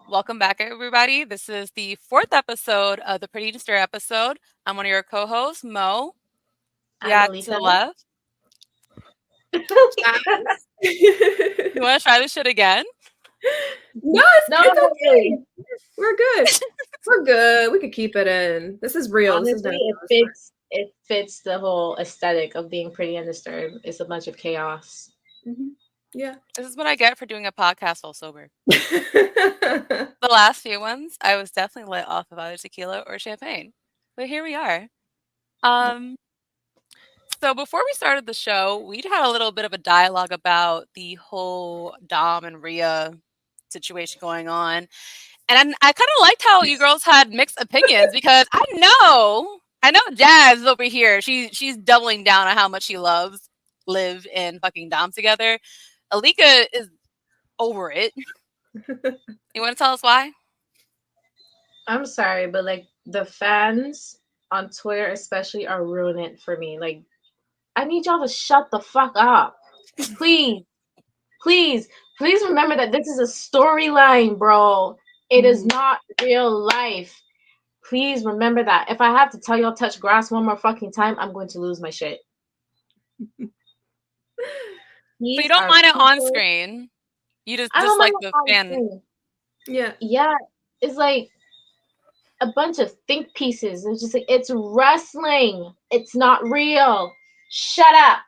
Welcome back, everybody. This is the fourth episode of the Pretty Stir episode. I'm one of your co-hosts, Mo. I'm Yeah, to Malika. the left. You want to try this shit again? No, it's okay. We're good. We're good. We could keep it in. This is real. Honestly, it fits the whole aesthetic of being pretty undisturbed. It's a bunch of chaos. Mm-hmm. Yeah. This is what I get for doing a podcast while sober. The last few ones, I was definitely lit off of either tequila or champagne. But here we are. So before we started the show, we'd had a little bit of a dialogue about the whole Dom and Rhea situation going on. And I kind of liked how you girls had mixed opinions because I know Jazz over here. She's doubling down on how much she loves Liv and fucking Dom together. Alika is over it. You want to tell us why? I'm sorry, but like the fans on Twitter especially are ruining it for me. Like, I need y'all to shut the fuck up. Please. Please remember that this is a storyline, bro. It is not real life. Please remember that. If I have to tell y'all touch grass one more fucking time, I'm going to lose my shit. So you don't mind it on screen. You just like the fan. Screen. Yeah. Yeah. It's like a bunch of think pieces. It's just like, it's wrestling. It's not real. Shut up.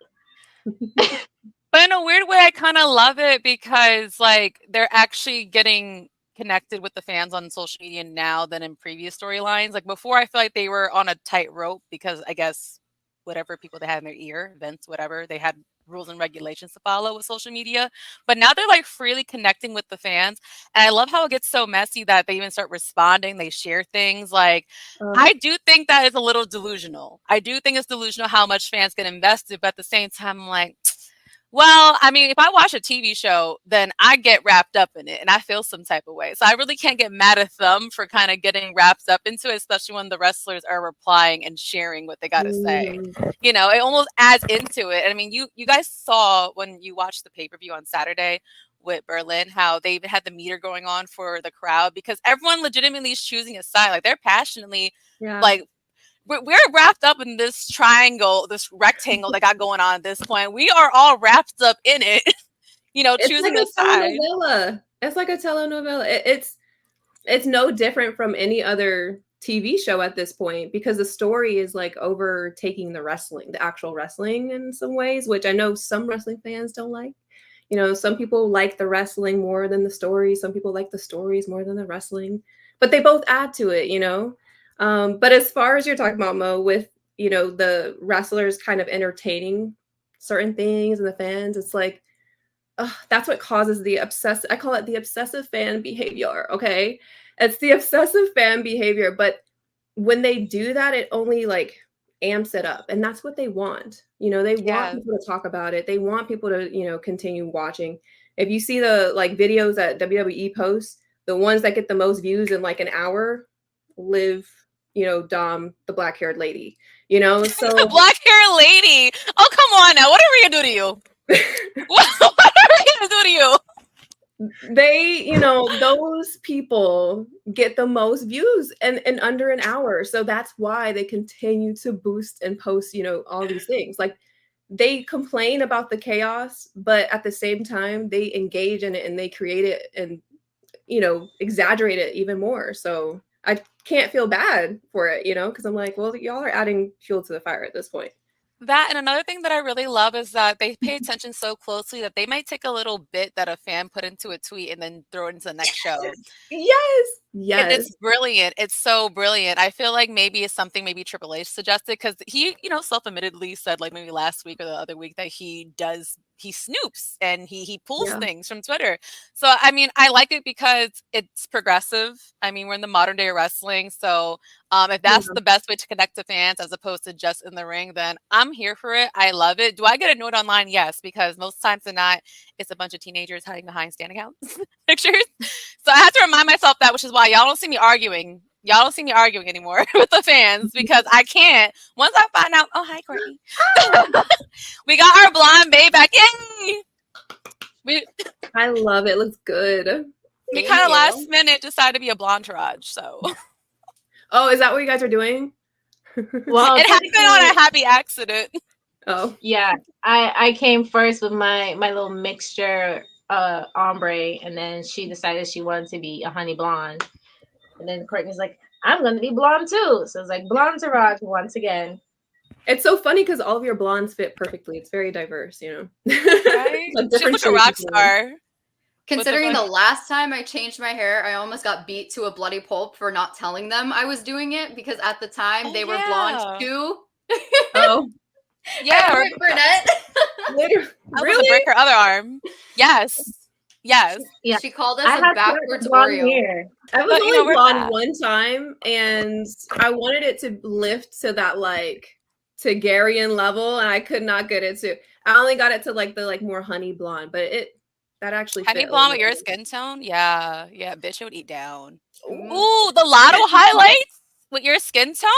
But in a weird way, I kind of love it because like they're actually getting connected with the fans on social media now than in previous storylines. Like before, I feel like they were on a tightrope because I guess whatever people they had in their ear, Vince, whatever, they had rules and regulations to follow with social media. But now they're like freely connecting with the fans. And I love how it gets so messy that they even start responding. They share things like, I do think that is a little delusional. I do think it's delusional how much fans get invested. But at the same time, I'm like, well, I mean, if I watch a TV show, then I get wrapped up in it and I feel some type of way. So I really can't get mad at them for kind of getting wrapped up into it, especially when the wrestlers are replying and sharing what they got to say. You know, it almost adds into it. And I mean, you guys saw when you watched the pay-per-view on Saturday with Berlin, how they even had the meter going on for the crowd because everyone legitimately is choosing a side. Like they're passionately like, we're wrapped up in this triangle, this rectangle that got going on at this point. We are all wrapped up in it, you know, choosing a side. It's like a telenovela. It's no different from any other TV show at this point because the story is like overtaking the actual wrestling in some ways, which I know some wrestling fans don't like. You know, some people like the wrestling more than the story. Some people like the stories more than the wrestling, but they both add to it, you know? But as far as you're talking about, Mo, with, you know, the wrestlers kind of entertaining certain things and the fans, it's like, that's what causes I call it the obsessive fan behavior, okay? It's the obsessive fan behavior, but when they do that, it only like amps it up, and that's what they want. You know, they want people to talk about it. They want people to, you know, continue watching. If you see the like videos that WWE posts, the ones that get the most views in like an hour, Liv, you know, Dom, the black-haired lady, you know, so the black-haired lady. Oh, come on now. What are we gonna do to you? What are we gonna do to you? They, you know, those people get the most views in under an hour. So that's why they continue to boost and post, you know, all these things. Like they complain about the chaos, but at the same time, they engage in it and they create it and, you know, exaggerate it even more. So I can't feel bad for it, you know, because I'm like, well, y'all are adding fuel to the fire at this point. That and another thing that I really love is that they pay attention so closely that they might take a little bit that a fan put into a tweet and then throw it into the next show. Yes. And it's brilliant. It's so brilliant. I feel like maybe it's something maybe Triple H suggested because he, you know, self-admittedly said like maybe last week or the other week that he snoops and he pulls things from Twitter. So I mean, I like it because it's progressive. I mean, we're in the modern day of wrestling, so if that's the best way to connect to fans as opposed to just in the ring, then I'm here for it. I love it. Do I get annoyed online? Yes, because most times than not, it's a bunch of teenagers hiding behind stand accounts pictures. So I have to remind myself that, which is why y'all don't see me arguing. Y'all don't see me arguing anymore with the fans because I can't. Once I find out, oh, hi, Courtney. We got our blonde babe back in. I love it. Looks good. We Thank kind of you. last minute decided to be a blonderage, so Oh, is that what you guys are doing? Well, it happened on a happy accident. Oh, yeah, I came first with my little mixture ombre, and then she decided she wanted to be a honey blonde, and then Courtney's like, I'm gonna be blonde too, so it's like blonde Taraj once again. it's so funny because all of your blondes fit perfectly. It's very diverse, you know. Right? Like She's different like a rock shades of blonde. star. Considering the last time I changed my hair, I almost got beat to a bloody pulp for not telling them I was doing it because at the time they were blonde too. Oh, Yeah, I or went brunette. literally, I was to really? break her other arm. Yes. Yes. Yeah, She called us I a had backwards blonde Oreo. hair. I was But, you only know, we're blonde back. one time, and I wanted it to lift to that like Targaryen level, and I could not get it to. I only got it to like the more honey blonde, but that actually Honey fit. blonde with your skin tone? Yeah. Yeah, bitch, it would eat down. Ooh. Ooh, the lotto highlights with your skin tone?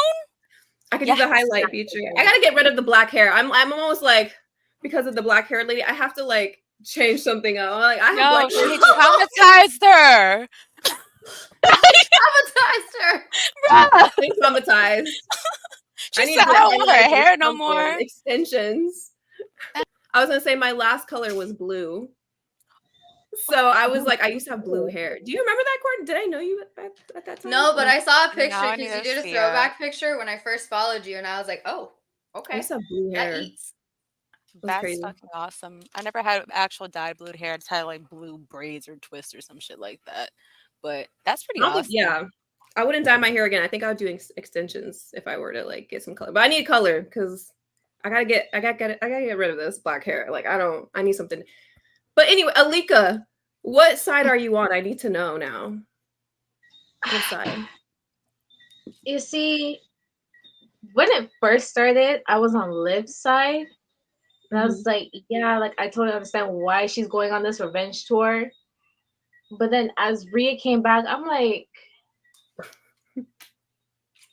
I could Yes. do the highlight feature. I gotta get rid of the black hair. I'm almost like, because of the black hair lady, I have to like change something up. Like I have No, black hair. she traumatized her. Traumatized her. Bruh. I'm traumatized. She said, I don't want her hair no more. Extensions. I was gonna say my last color was blue. So I was like, I used to have blue hair. Do you remember that, Courtney? Did I know you at that time? No, but I saw a Now picture I because need you to did a see throwback picture when I first followed you, and I was like, oh, I okay, used to have blue hair. that eats. That's crazy. fucking awesome. I never had actual dyed blue hair. I just had like blue braids or twists or some shit like that. But that's pretty awesome. Yeah. I wouldn't dye my hair again. I think I would do extensions if I were to like get some color. But I need color because I gotta get rid of this black hair. Like I need something. But anyway, Alika, what side are you on? I need to know now. What side? You see, when it first started, I was on Liv's side. And I was like, yeah, like I totally understand why she's going on this revenge tour. But then as Rhea came back, I'm like,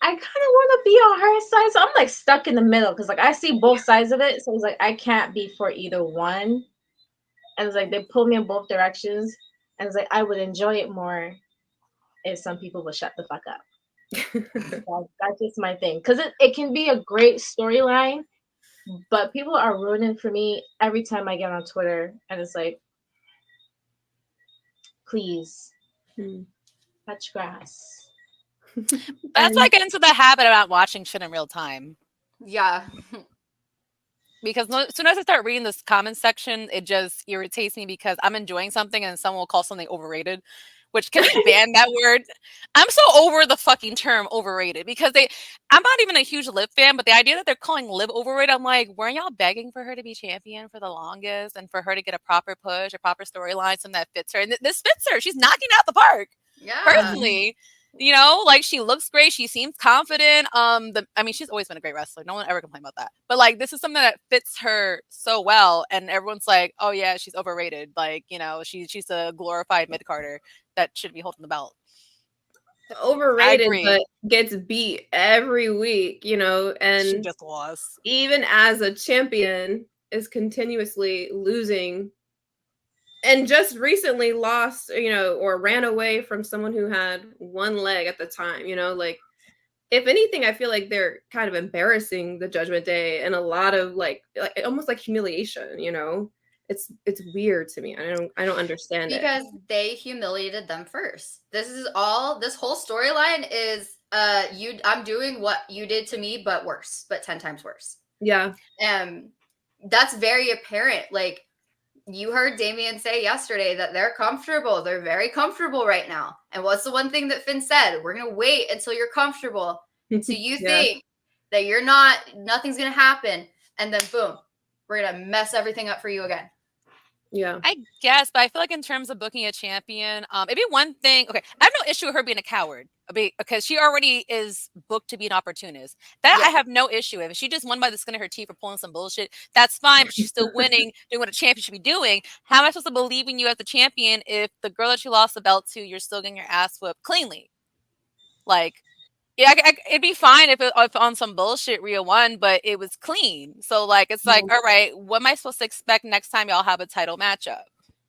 I kind of want to be on her side. So I'm like stuck in the middle because like I see both sides of it. So it's like I can't be for either one. And it's like they pull me in both directions. And it's like I would enjoy it more if some people would shut the fuck up. That's just my thing. Because it can be a great storyline, but people are ruining for me every time I get on Twitter. And it's like, please, touch grass. That's why I get into the habit of not watching shit in real time. Yeah. Because as soon as I start reading this comment section, it just irritates me because I'm enjoying something and someone will call something overrated. Which, can we ban that word? I'm so over the fucking term overrated because I'm not even a huge Liv fan, but the idea that they're calling Liv overrated, I'm like, weren't y'all begging for her to be champion for the longest and for her to get a proper push, a proper storyline, something that fits her? And this fits her. She's knocking out the park. Yeah. Personally. You know, like she looks great. She seems confident. I mean, she's always been a great wrestler. No one ever complained about that. But like, this is something that fits her so well, and everyone's like, "Oh yeah, she's overrated." Like, you know, she's a glorified mid carder that should be holding the belt. Overrated, but gets beat every week. You know, and she just lost. Even as a champion, is continuously losing. And just recently lost, you know, or ran away from someone who had one leg at the time, you know, like if anything, I feel like they're kind of embarrassing the Judgment Day and a lot of like almost like humiliation, you know. It's weird to me. I don't understand it. Because they humiliated them first. This whole storyline is I'm doing what you did to me, but worse, but 10 times worse. Yeah. That's very apparent. Like, you heard Damian say yesterday that they're comfortable. They're very comfortable right now. And what's the one thing that Finn said? We're going to wait until you're comfortable. So you think that nothing's going to happen. And then boom, we're going to mess everything up for you again. Yeah. I guess, but I feel like in terms of booking a champion, maybe one thing, okay, I have no issue with her being a coward because she already is booked to be an opportunist. That I have no issue with. If she just won by the skin of her teeth for pulling some bullshit, that's fine, but she's still winning, doing what a champion should be doing. How am I supposed to believe in you as the champion if the girl that you lost the belt to, you're still getting your ass whipped cleanly? Like, yeah, it'd be fine if on some bullshit Rhea won, but it was clean. So like, it's like, all right, what am I supposed to expect next time y'all have a title matchup?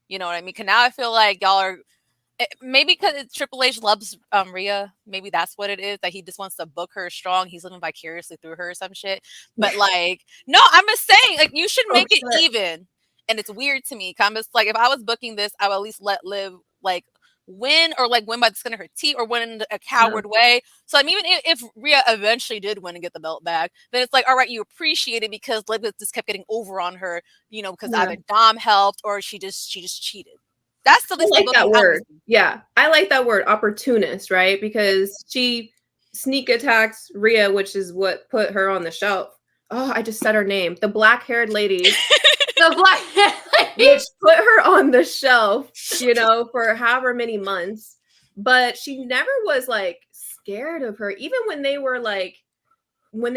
You know what I mean? Because now I feel like y'all are maybe because Triple H loves Rhea. Maybe that's what it is, that he just wants to book her strong. He's living vicariously through her or some shit. But like, no, I'm just saying, like, you should make it even. And it's weird to me. I'm just like, if I was booking this, I would at least let Liv like win, or like win by the skin of her teeth, or win in a coward way. So I mean, even if Rhea eventually did win and get the belt back, then it's like, all right, you appreciate it because Liv just kept getting over on her, you know, because either Dom helped or she just cheated. That's the least. I like that word. Yeah, I like that word, opportunist, right? Because she sneak attacks Rhea, which is what put her on the shelf. Oh, I just said her name. The black-haired lady. The black-haired lady. Which put her on the shelf, you know, for however many months. But she never was like scared of her. Even when they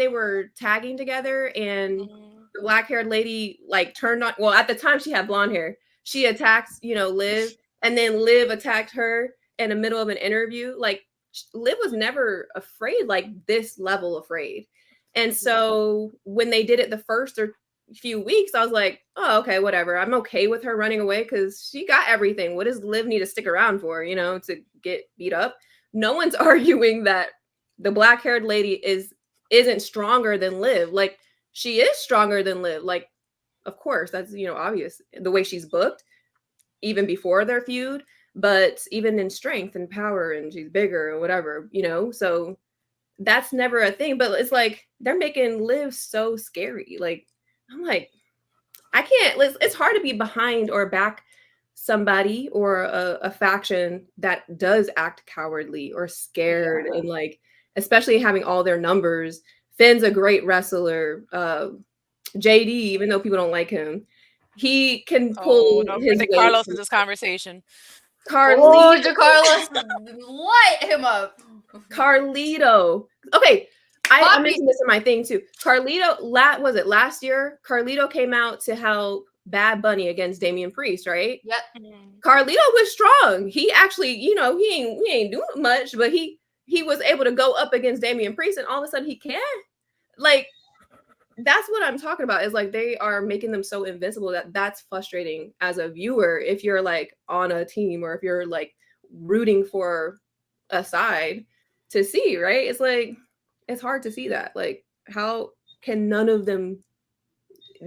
were tagging together and the black-haired lady like turned on, well, at the time she had blonde hair. She attacks, you know, Liv, and then Liv attacked her in the middle of an interview. Like, Liv was never afraid, like this level afraid. And so when they did it the first or few weeks, I was like, oh, okay, whatever. I'm okay with her running away because she got everything. What does Liv need to stick around for, you know, to get beat up? No one's arguing that the black-haired lady isn't stronger than Liv. Like, she is stronger than Liv. Like, of course, that's, you know, obvious the way she's booked even before their feud, but even in strength and power, and she's bigger or whatever, you know, so that's never a thing. But it's like they're making Liv so scary. Like, I'm like, I can't, it's hard to be behind or back somebody or a faction that does act cowardly or scared, and like, especially having all their numbers. Finn's a great wrestler. JD, even though people don't like him, he can pull his weight. Carlos in this conversation. Carlito, Carlos, light him up. Carlito. Okay, I mentioned this in my thing too. Carlito, was it last year? Carlito came out to help Bad Bunny against Damian Priest, right? Yep. Carlito was strong. He actually, you know, he ain't doing much, but he was able to go up against Damian Priest, and all of a sudden he can. Like, that's what I'm talking about, is like they are making them so invincible that's frustrating as a viewer if you're like on a team, or if you're like rooting for a side to see, right? It's like, it's hard to see that. Like, how can none of them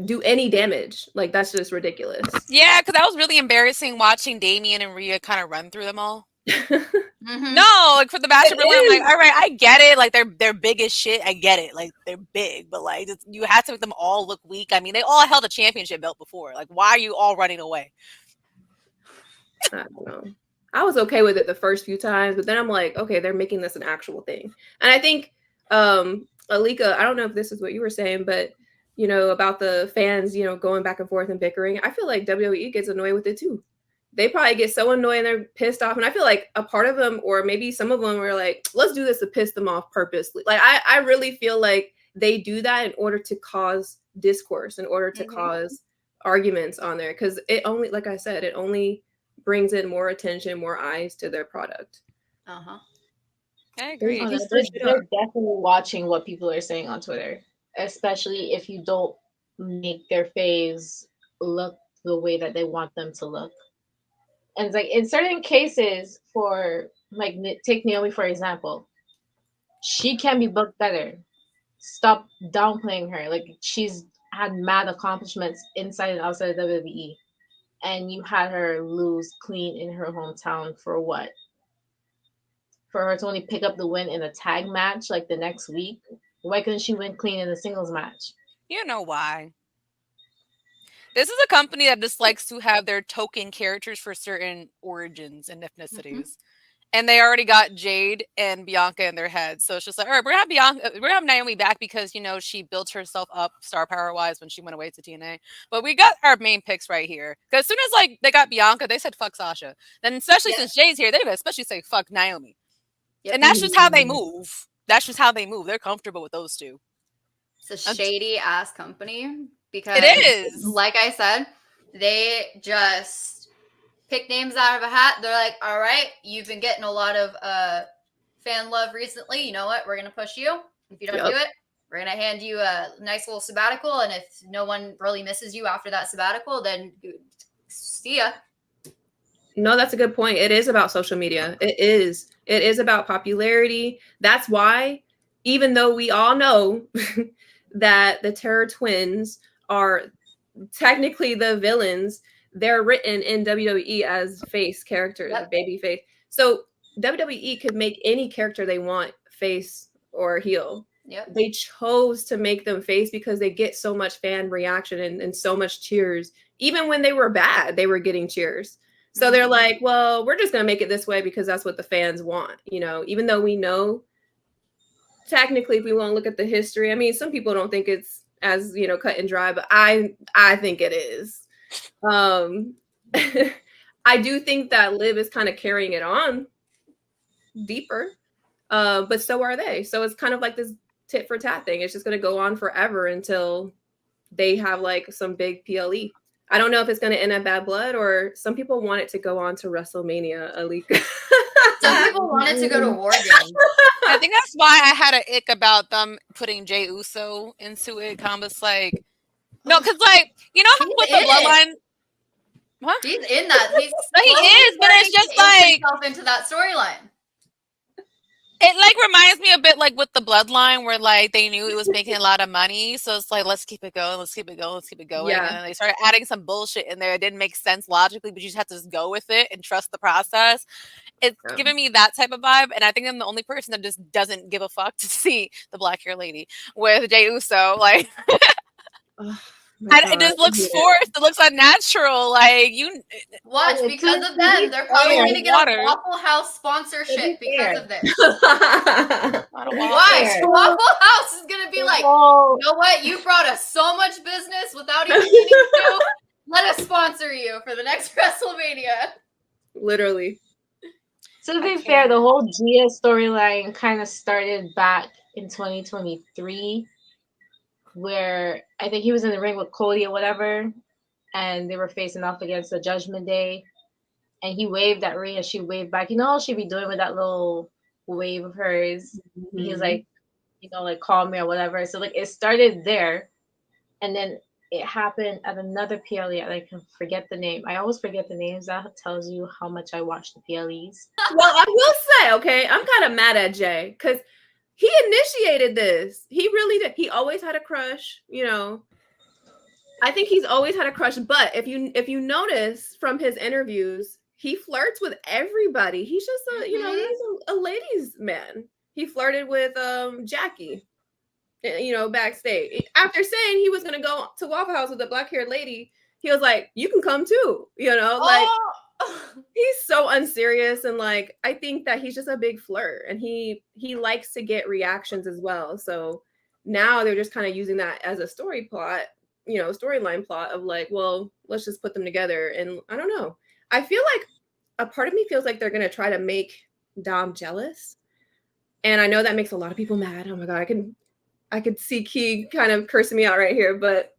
do any damage? Like, that's just ridiculous. Yeah, because that was really embarrassing watching Damian and Rhea kind of run through them all. No, like for the matchup, I'm like, all right, I get it. Like they're big as shit. I get it. Like they're big, but like you have to make them all look weak. I mean, they all held a championship belt before. Like, why are you all running away? I don't know. I was okay with it the first few times, but then I'm like, okay, they're making this an actual thing. And I think, Alika, I don't know if this is what you were saying, but you know, about the fans, you know, going back and forth and bickering. I feel like WWE gets annoyed with it too. They probably get so annoyed and they're pissed off. And I feel like a part of them, or maybe some of them, were like, let's do this to piss them off purposely. Like, I really feel like they do that in order to cause discourse, in order to cause arguments on there. Because it only, like I said, it only brings in more attention, more eyes to their product. I agree. They're definitely watching what people are saying on Twitter, especially if you don't make their faves look the way that they want them to look. And it's like, in certain cases, for like, take Naomi for example, she can be booked better. Stop downplaying her. Like, she's had mad accomplishments inside and outside of WWE, and you had her lose clean in her hometown for what? For her to only pick up the win in a tag match like the next week. Why couldn't she win clean in a singles match? You know why? This is a company that just likes to have their token characters for certain origins and ethnicities. And they already got Jade and Bianca in their heads. So it's just like, all right, we're gonna have Naomi back because, you know, she built herself up star power wise when she went away to TNA. But we got our main picks right here. Because as soon as like they got Bianca, they said fuck Sasha. Then especially since Jay's here, they would especially say fuck Naomi. And that's just how they move. That's just how they move. They're comfortable with those two. It's a shady ass company. Because it is, like I said, they just pick names out of a hat. They're like, all right, you've been getting a lot of fan love recently. You know what? We're going to push you. If you don't do it, we're going to hand you a nice little sabbatical. And if no one really misses you after that sabbatical, then see ya. No, that's a good point. It is about social media. It is. It is about popularity. That's why, even though we all know that the Terror Twins are technically the villains, they're written in WWE as face characters, baby face. So WWE could make any character they want face or heel. Yep. They chose to make them face because they get so much fan reaction and so much cheers. Even when they were bad, they were getting cheers. So they're like, well, we're just going to make it this way because that's what the fans want, you know, even though we know technically if we want to look at the history, I mean, some people don't think it's as, you know, cut and dry, but I think it is. I do think that Liv is kind of carrying it on deeper, but so are they. So it's kind of like this tit for tat thing. It's just going to go on forever until they have like some big PLE. I don't know if it's going to end at Bad Blood or some people want it to go on to WrestleMania, Alika. Some people want it to go to War Games. I think that's why I had an ick about them putting Jey Uso into it. Combos like, no, because like, you know how with the bloodline. What? He's in that. He's he is, but it's just like into that storyline. It like reminds me a bit like with the bloodline where like they knew it was making a lot of money. So it's like, let's keep it going. Let's keep it going. Let's keep it going. Yeah. And then they started adding some bullshit in there. It didn't make sense logically, but you just have to just go with it and trust the process. It's giving me that type of vibe. And I think I'm the only person that just doesn't give a fuck to see the black hair lady with Jey Uso. Like, and it just looks forced. It looks unnatural. Like you watch because of them. They're probably going to get a Waffle House sponsorship because of this. Why? Waffle House is going to be like, you know what? You brought us so much business without even needing to. Let us sponsor you for the next WrestleMania. Literally. To be fair, the whole Gia storyline kind of started back in 2023. Where I think he was in the ring with Cody or whatever, and they were facing off against the Judgment Day, and he waved at Rhea, she waved back. You know how she'd be doing with that little wave of hers? Mm-hmm. He was like, you know, like, call me or whatever. So, like, it started there, and then it happened at another PLE. I can forget the name. I always forget the names. That tells you how much I watch the PLEs. Well, I will say, okay, I'm kind of mad at Jey, because he initiated this. He really did. He always had a crush, you know. I think he's always had a crush, but if you notice from his interviews, he flirts with everybody. He's just a, you know, he's a ladies' man. He flirted with Jackie, you know, backstage. After saying he was going to go to Waffle House with a black-haired lady, he was like, you can come too, you know, like he's so unserious, and like I think that he's just a big flirt, and he likes to get reactions as well. So now they're just kind of using that as a story plot, you know, storyline plot of like, well, let's just put them together. And I don't know. I feel like a part of me feels like they're gonna try to make Dom jealous, and I know that makes a lot of people mad. Oh my god, I could see Key kind of cursing me out right here, but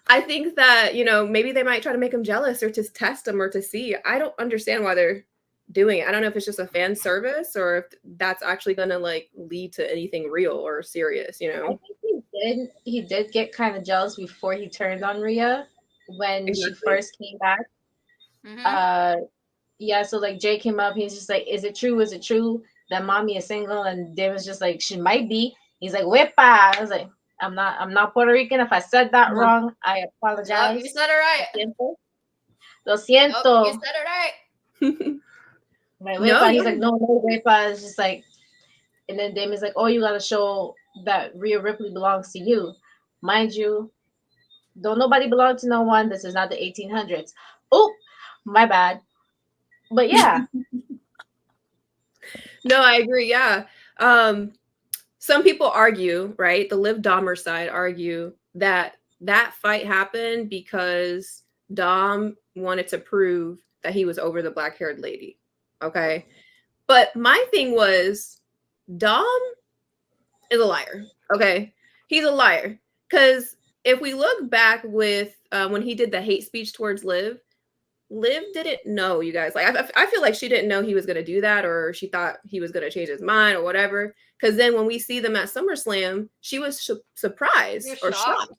I think that, you know, maybe they might try to make him jealous or to test him or to see. I don't understand why they're doing it. I don't know if it's just a fan service or if that's actually going to like lead to anything real or serious, you know? I think he did get kind of jealous before he turned on Rhea when she first came back. Mm-hmm. Yeah, so like Jey came up, he's just like, is it true that mommy is single? And Dave was just like, she might be. He's like, wepa. I was like, I'm not Puerto Rican. If I said that wrong, I apologize. No, you said it right. Lo siento. Nope, you said it right. Like, no, he's like, no, wepa. It's just like, and then Damon's like, oh, you gotta show that Rhea Ripley belongs to you. Mind you, don't nobody belong to no one. This is not the 1800s. Oh, my bad. But yeah. No, I agree. Yeah. Some people argue, right? The Liv Dahmer side argue that fight happened because Dom wanted to prove that he was over the black-haired lady. Okay. But my thing was, Dom is a liar. Okay. He's a liar. Because if we look back with when he did the hate speech towards Liv didn't know, you guys. Like, I feel like she didn't know he was going to do that, or she thought he was going to change his mind or whatever. Because then when we see them at SummerSlam, she was surprised or shocked,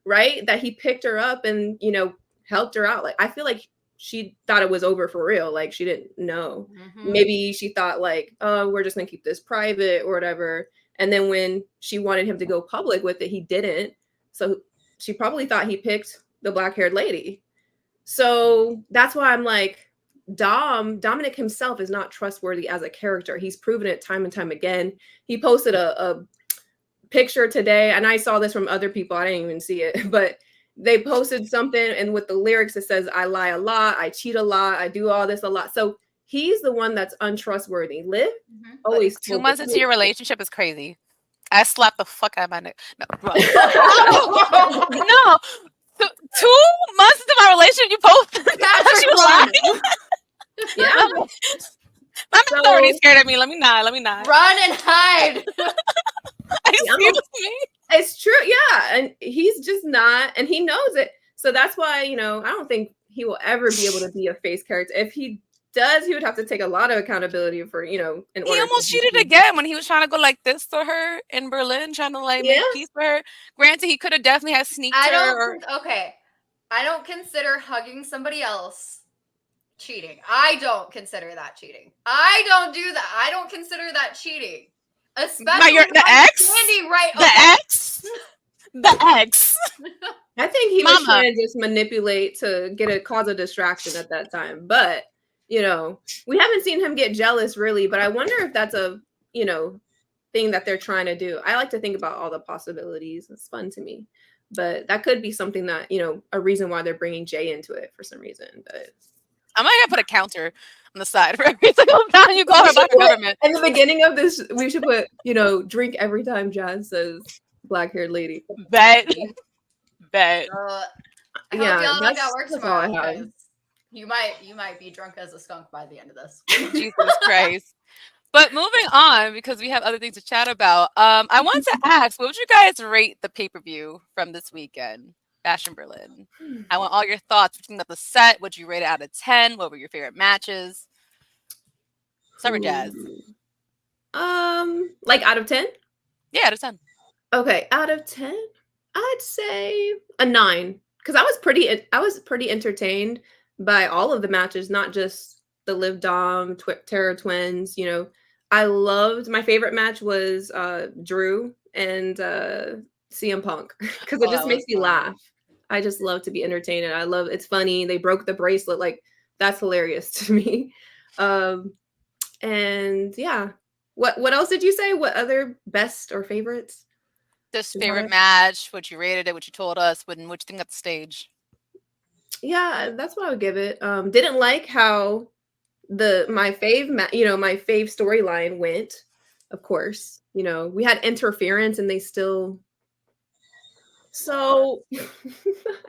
right? That he picked her up and, you know, helped her out. Like, I feel like she thought it was over for real. Like, she didn't know. Mhm. Maybe she thought like, oh, we're just gonna keep this private or whatever. And then when she wanted him to go public with it, he didn't. So she probably thought he picked the black-haired lady. So that's why I'm like, Dominik himself is not trustworthy as a character. He's proven it time and time again. He posted a picture today, and I saw this from other people. I didn't even see it, but they posted something, and with the lyrics, it says, I lie a lot, I cheat a lot, I do all this a lot. So he's the one that's untrustworthy. Liv Mhm. always 2 months into your relationship is crazy. I slapped the fuck out of my neck. No. No. 2 months into my relationship, you posted that she was lying. Yeah. My man's already scared of me. Let me not. Run and hide. Excuse me. It's true. Yeah. And he's just not, and he knows it. So that's why, I don't think he will ever be able to be a face character. If he does, he would have to take a lot of accountability for, in order. He almost cheated again when he was trying to go like this to her in Berlin, trying to like make peace with her. Granted, he could have definitely had sneaked her. Okay. I don't consider hugging somebody else cheating. I don't consider that cheating. I don't do that. I don't consider that cheating. Especially the ex? Candy, right? The ex? The ex. I think he was trying to just manipulate to cause a distraction at that time. But, we haven't seen him get jealous really, but I wonder if that's a, thing that they're trying to do. I like to think about all the possibilities. It's fun to me. But that could be something that, a reason why they're bringing Jey into it for some reason. But I might have put a counter on the side for every single time you call her black government. In the beginning of this, we should put, drink every time Jazz says black-haired lady. Bet. I hope y'all don't got work tomorrow, guys. You might be drunk as a skunk by the end of this. Jesus Christ. But moving on, because we have other things to chat about, I wanted to ask, what would you guys rate the pay-per-view from this weekend, Bash in Berlin? I want all your thoughts. What you think about the set? Would you rate it out of 10? What were your favorite matches? Start with Jazz. Like out of 10? Yeah, out of 10. Okay, out of 10, I'd say a 9. Because I was pretty entertained by all of the matches, not just the Livdom Terror Twins. I loved, my favorite match was Drew and CM Punk, because it just makes me laugh. I just love to be entertained. I love, it's funny. They broke the bracelet. Like, that's hilarious to me. And yeah, what else did you say? What other best or favorites? This favorite match, what you rated it, what you told us, what you think at the stage. Yeah, that's what I would give it. Didn't like how my fave storyline went. Of course, we had interference and they still. So,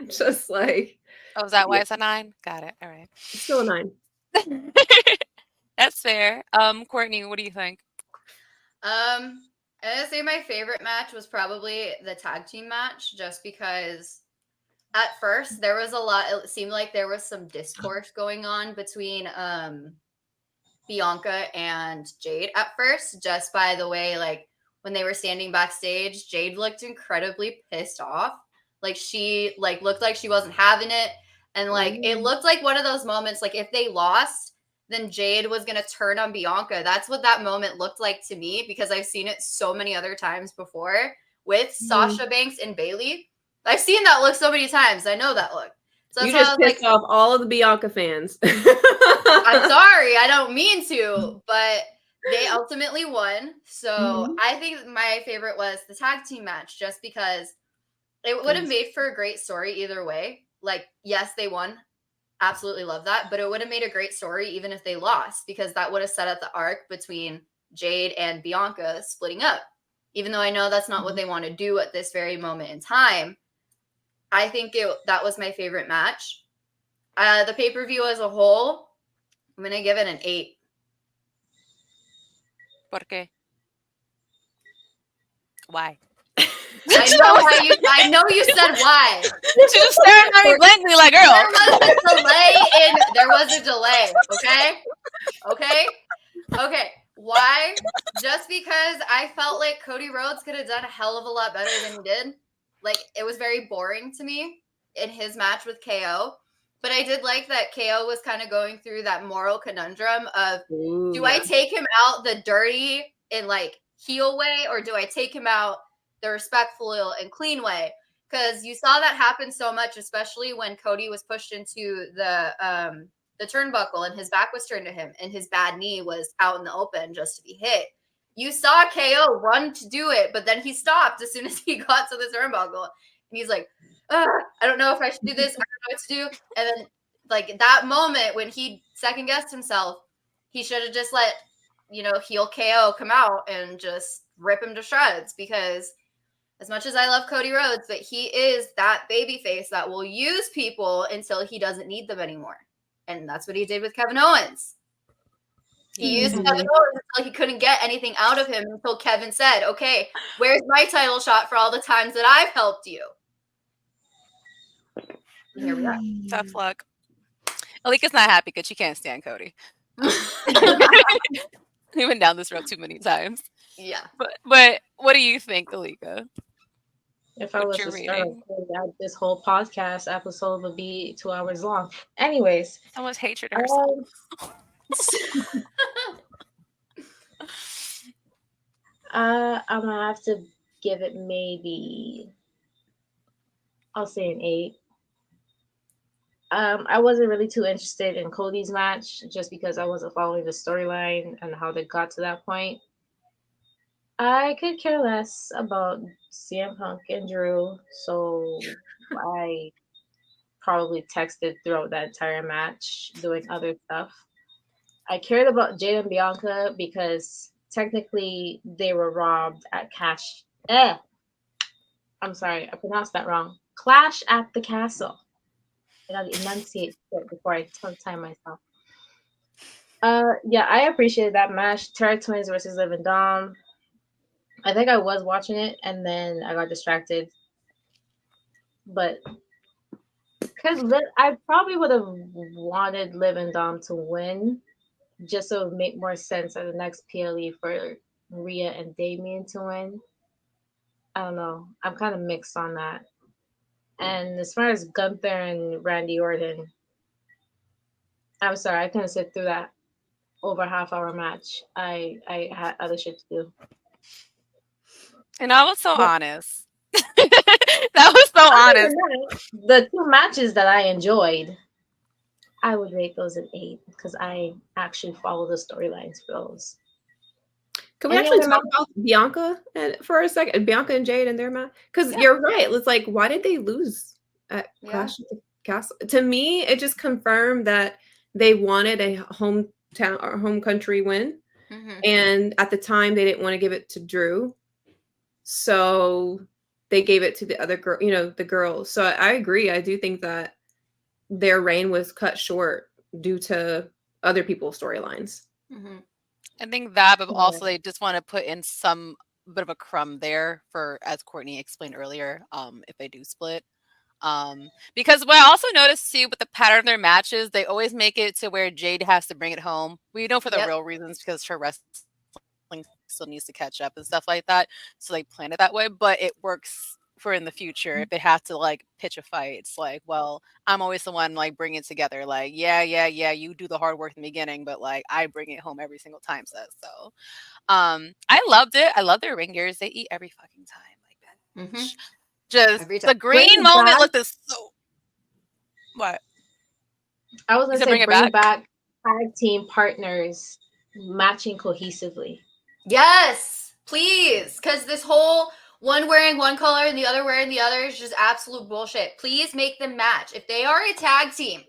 just like. Oh, is that why it's a 9? Got it. All right. It's still a 9. That's fair. Courtney, what do you think? I'm gonna say my favorite match was probably the tag team match, just because at first there was a lot. It seemed like there was some discourse going on between Bianca and Jade at first, just by the way, like when they were standing backstage, Jade looked incredibly pissed off. Like she looked like she wasn't having it, and it looked like one of those moments. Like if they lost, then Jade was going to turn on Bianca. That's what that moment looked like to me, because I've seen it so many other times before with Sasha Banks and Bayley. I've seen that look so many times. I know that look. So you just pissed off all of the Bianca fans. I'm sorry. I don't mean to, but they ultimately won. So I think my favorite was the tag team match, just because it would have made for a great story either way. Like, yes, they won. Absolutely love that. But it would have made a great story even if they lost, because that would have set up the arc between Jade and Bianca splitting up. Even though I know that's not what they want to do at this very moment in time, I think that was my favorite match. The pay-per-view as a whole, I'm going to give it an 8. ¿Por qué? Why? I know you said why. She just staring at me blankly like, girl. There was a delay. Okay. Why? Just because I felt like Cody Rhodes could have done a hell of a lot better than he did. Like, it was very boring to me in his match with KO. But I did like that KO was kind of going through that moral conundrum of, do I yeah. take him out the dirty and like heel way, or do I take him out the respectful and clean way? Because you saw that happen so much, especially when Cody was pushed into the turnbuckle and his back was turned to him and his bad knee was out in the open just to be hit. You saw KO run to do it, but then he stopped as soon as he got to the turnbuckle. And he's like, I don't know if I should do this. I don't know what to do. And then, like, that moment when he second-guessed himself, he should have just let, heel KO come out and just rip him to shreds, because as much as I love Cody Rhodes, but he is that babyface that will use people until he doesn't need them anymore. And that's what he did with Kevin Owens. He used Kevin Owens until he couldn't get anything out of him, until Kevin said, okay, where's my title shot for all the times that I've helped you? And here we are. Tough luck. Alika's not happy because she can't stand Cody. He went down this road too many times. Yeah. But what do you think, Alika? If I was to start this whole podcast episode would be 2 hours long. Anyways. Someone's hatred herself. I'm gonna have to give it maybe, I'll say an 8. I wasn't really too interested in Cody's match just because I wasn't following the storyline and how they got to that point. I could care less about CM Punk and Drew, so I probably texted throughout that entire match doing other stuff. I cared about Jade and Bianca because technically they were robbed at I'm sorry, I pronounced that wrong. Clash at the Castle. I gotta enunciate it before I tongue-tie myself. Yeah, I appreciated that match. Terra Twins versus Livdom Dom. I think I was watching it and then I got distracted. But because I probably would have wanted Livdom Dom to win, just so it would make more sense at the next PLE for Rhea and Damien to win. I don't know. I'm kind of mixed on that. And as far as Gunther and Randy Orton, I'm sorry, I couldn't sit through that over half-hour match. I had other shit to do. And I was so honest. That was so honest. The 2 matches that I enjoyed, I would rate those an 8 because I actually follow the storylines for those. Can we actually talk about Bianca for a second? Bianca and Jade and their match? Because you're right. It's like, why did they lose at Clash at the Castle? To me, it just confirmed that they wanted a hometown or home country win. Mm-hmm. And at the time, they didn't want to give it to Drew. So they gave it to the other girl, the girls. So I agree. I do think that their reign was cut short due to other people's storylines. Mm-hmm. I think that, but also they just want to put in some bit of a crumb there for, as Courtney explained earlier, if they do split. Because what I also noticed too with the pattern of their matches, they always make it to where Jade has to bring it home. We know for the real reasons, because her wrestling still needs to catch up and stuff like that. So they plan it that way, but it works for in the future. If they have to like pitch a fight, it's like, well, I'm always the one like bringing it together. Like, yeah, you do the hard work in the beginning, but like I bring it home every single time. So, I loved it. I love their ring gears. They eat every fucking time. Like that. Mm-hmm. Just the green moment looked so. What? I was gonna say bring back tag team partners matching cohesively. Yes, please, because this whole one wearing one color and the other wearing the other is just absolute bullshit. Please make them match. If they are a tag team,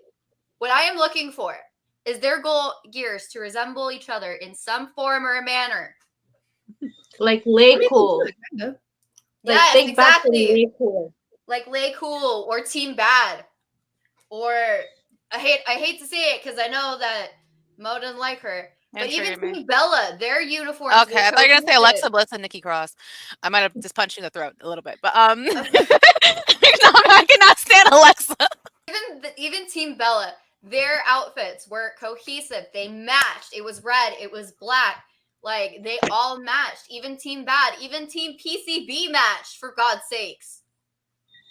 what I am looking for is their goal gears to resemble each other in some form or a manner. Like Lay Cool. Yes, exactly. Like Lay Cool or Team Bad. Or I hate to say it because I know that Mo doesn't like her. But even Team Bella, their uniforms. Okay, I thought you were gonna say Alexa Bliss and Nikki Cross. I might have just punched you in the throat a little bit, but no, I cannot stand Alexa. Even Team Bella, their outfits were cohesive. They matched. It was red. It was black. Like they all matched. Even Team Bad, even Team PCB matched. For God's sakes.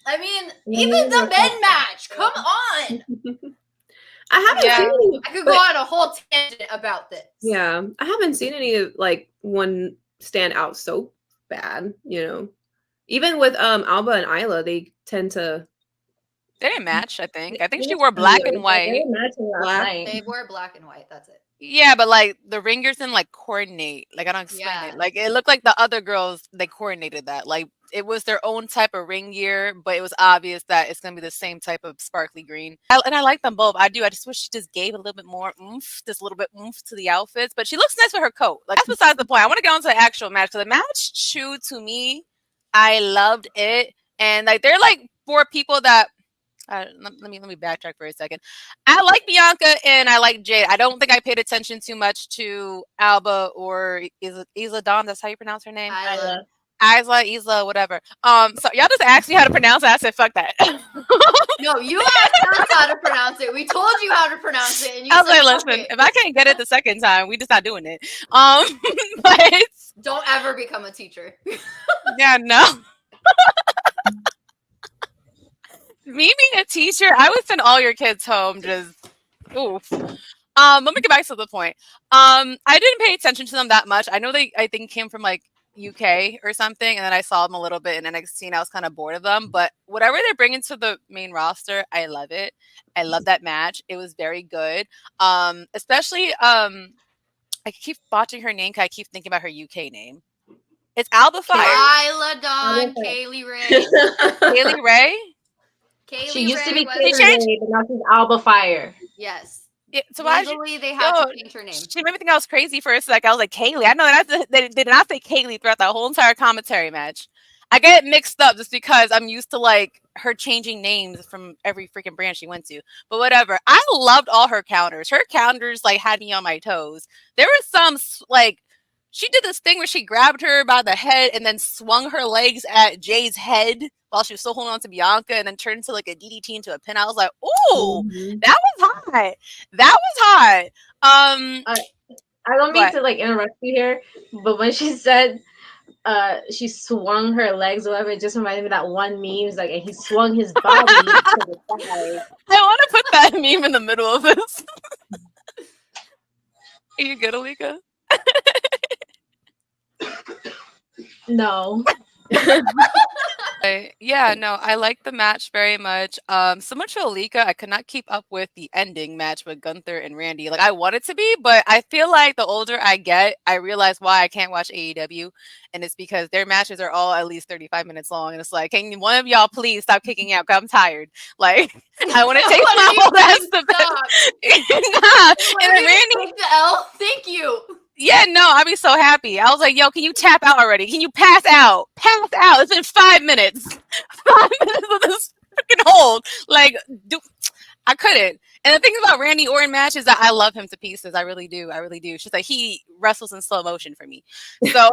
I mean, even the men match. Come on. I haven't seen any, I could go on a whole tangent about this. Yeah, I haven't seen any like one stand out so bad. You know, even with Alba and Isla, they tend to. They didn't match, I think. I think she wore black and white. They were matching last Black. night. They wore black and white. That's it. Yeah, but like the ringers didn't like coordinate. Like I don't explain Yeah. it. Like it looked like the other girls, they coordinated that. Like it was their own type of ring gear, but it was obvious that it's gonna be the same type of sparkly green. And I like them both. I do. I just wish she just gave a little bit more oomph, just a little bit oomph to the outfits. But she looks nice with her coat. Like that's besides the point. I want to get on to the actual match. So the match, true to me, I loved it. And like they're like for people that let me backtrack for a second. I like Bianca and I like Jade. I don't think I paid attention too much to Alba or Isla Dawn. That's how you pronounce her name. Isla, whatever. So y'all just asked me how to pronounce it. I said, fuck that. No, you asked us how to pronounce it. We told you how to pronounce it, and you I was said, like, "Fuck listen, it." if I can't get it the second time, we just not doing it. But Don't ever become a teacher. yeah, no. Me being a teacher, I would send all your kids home just oof. Let me get back to the point. I didn't pay attention to them that much. I know I think came from like UK or something, and then I saw them a little bit in NXT and I was kind of bored of them. But whatever they're bringing to the main roster, I love it. I love that match. It was very good. Especially I keep botching her name because I keep thinking about her UK name. It's Alba Fire. Isla Dawn, Kaylee Ray. Kaylee Ray? She used to be was- Kaylee Ray, but now she's Alba Fire. Yes. Yeah, so Legally, they had to change her name. She made me think I was crazy for a sec. I was like, Kaylee. I know that they did not say Kaylee throughout the whole entire commentary match. I get it mixed up just because I'm used to like her changing names from every freaking brand she went to. But whatever. I loved all her counters. Her counters like had me on my toes. There were some like she did this thing where she grabbed her by the head and then swung her legs at Jay's head while she was still holding on to Bianca and then turned into like a DDT into a pin. I was like, ooh, that was hot. That was hot. I don't mean to like interrupt you here, but when she said she swung her legs or whatever, it just reminded me of that one meme. It's like, and he swung his body to the side. I want to put that meme in the middle of this. Are you good, Alika? No. Yeah, no, I like the match very much. Similar to Alika, I could not keep up with the ending match with Gunther and Randy. Like I want it to be, but I feel like the older I get, I realize why I can't watch AEW, and it's because their matches are all at least 35 minutes long, and it's like, can one of y'all please stop kicking out? Cause I'm tired. Like I want to take my whole ass to bed. And then Randy, the L. Thank you. yeah, no, I'd be so happy. I was like, yo, can you tap out already? Can you pass out? Pass out. It's been 5 minutes. 5 minutes of this freaking hold. Like, I couldn't. And the thing about Randy Orton match is that I love him to pieces. I really do. I really do. It's just like he wrestles in slow motion for me. So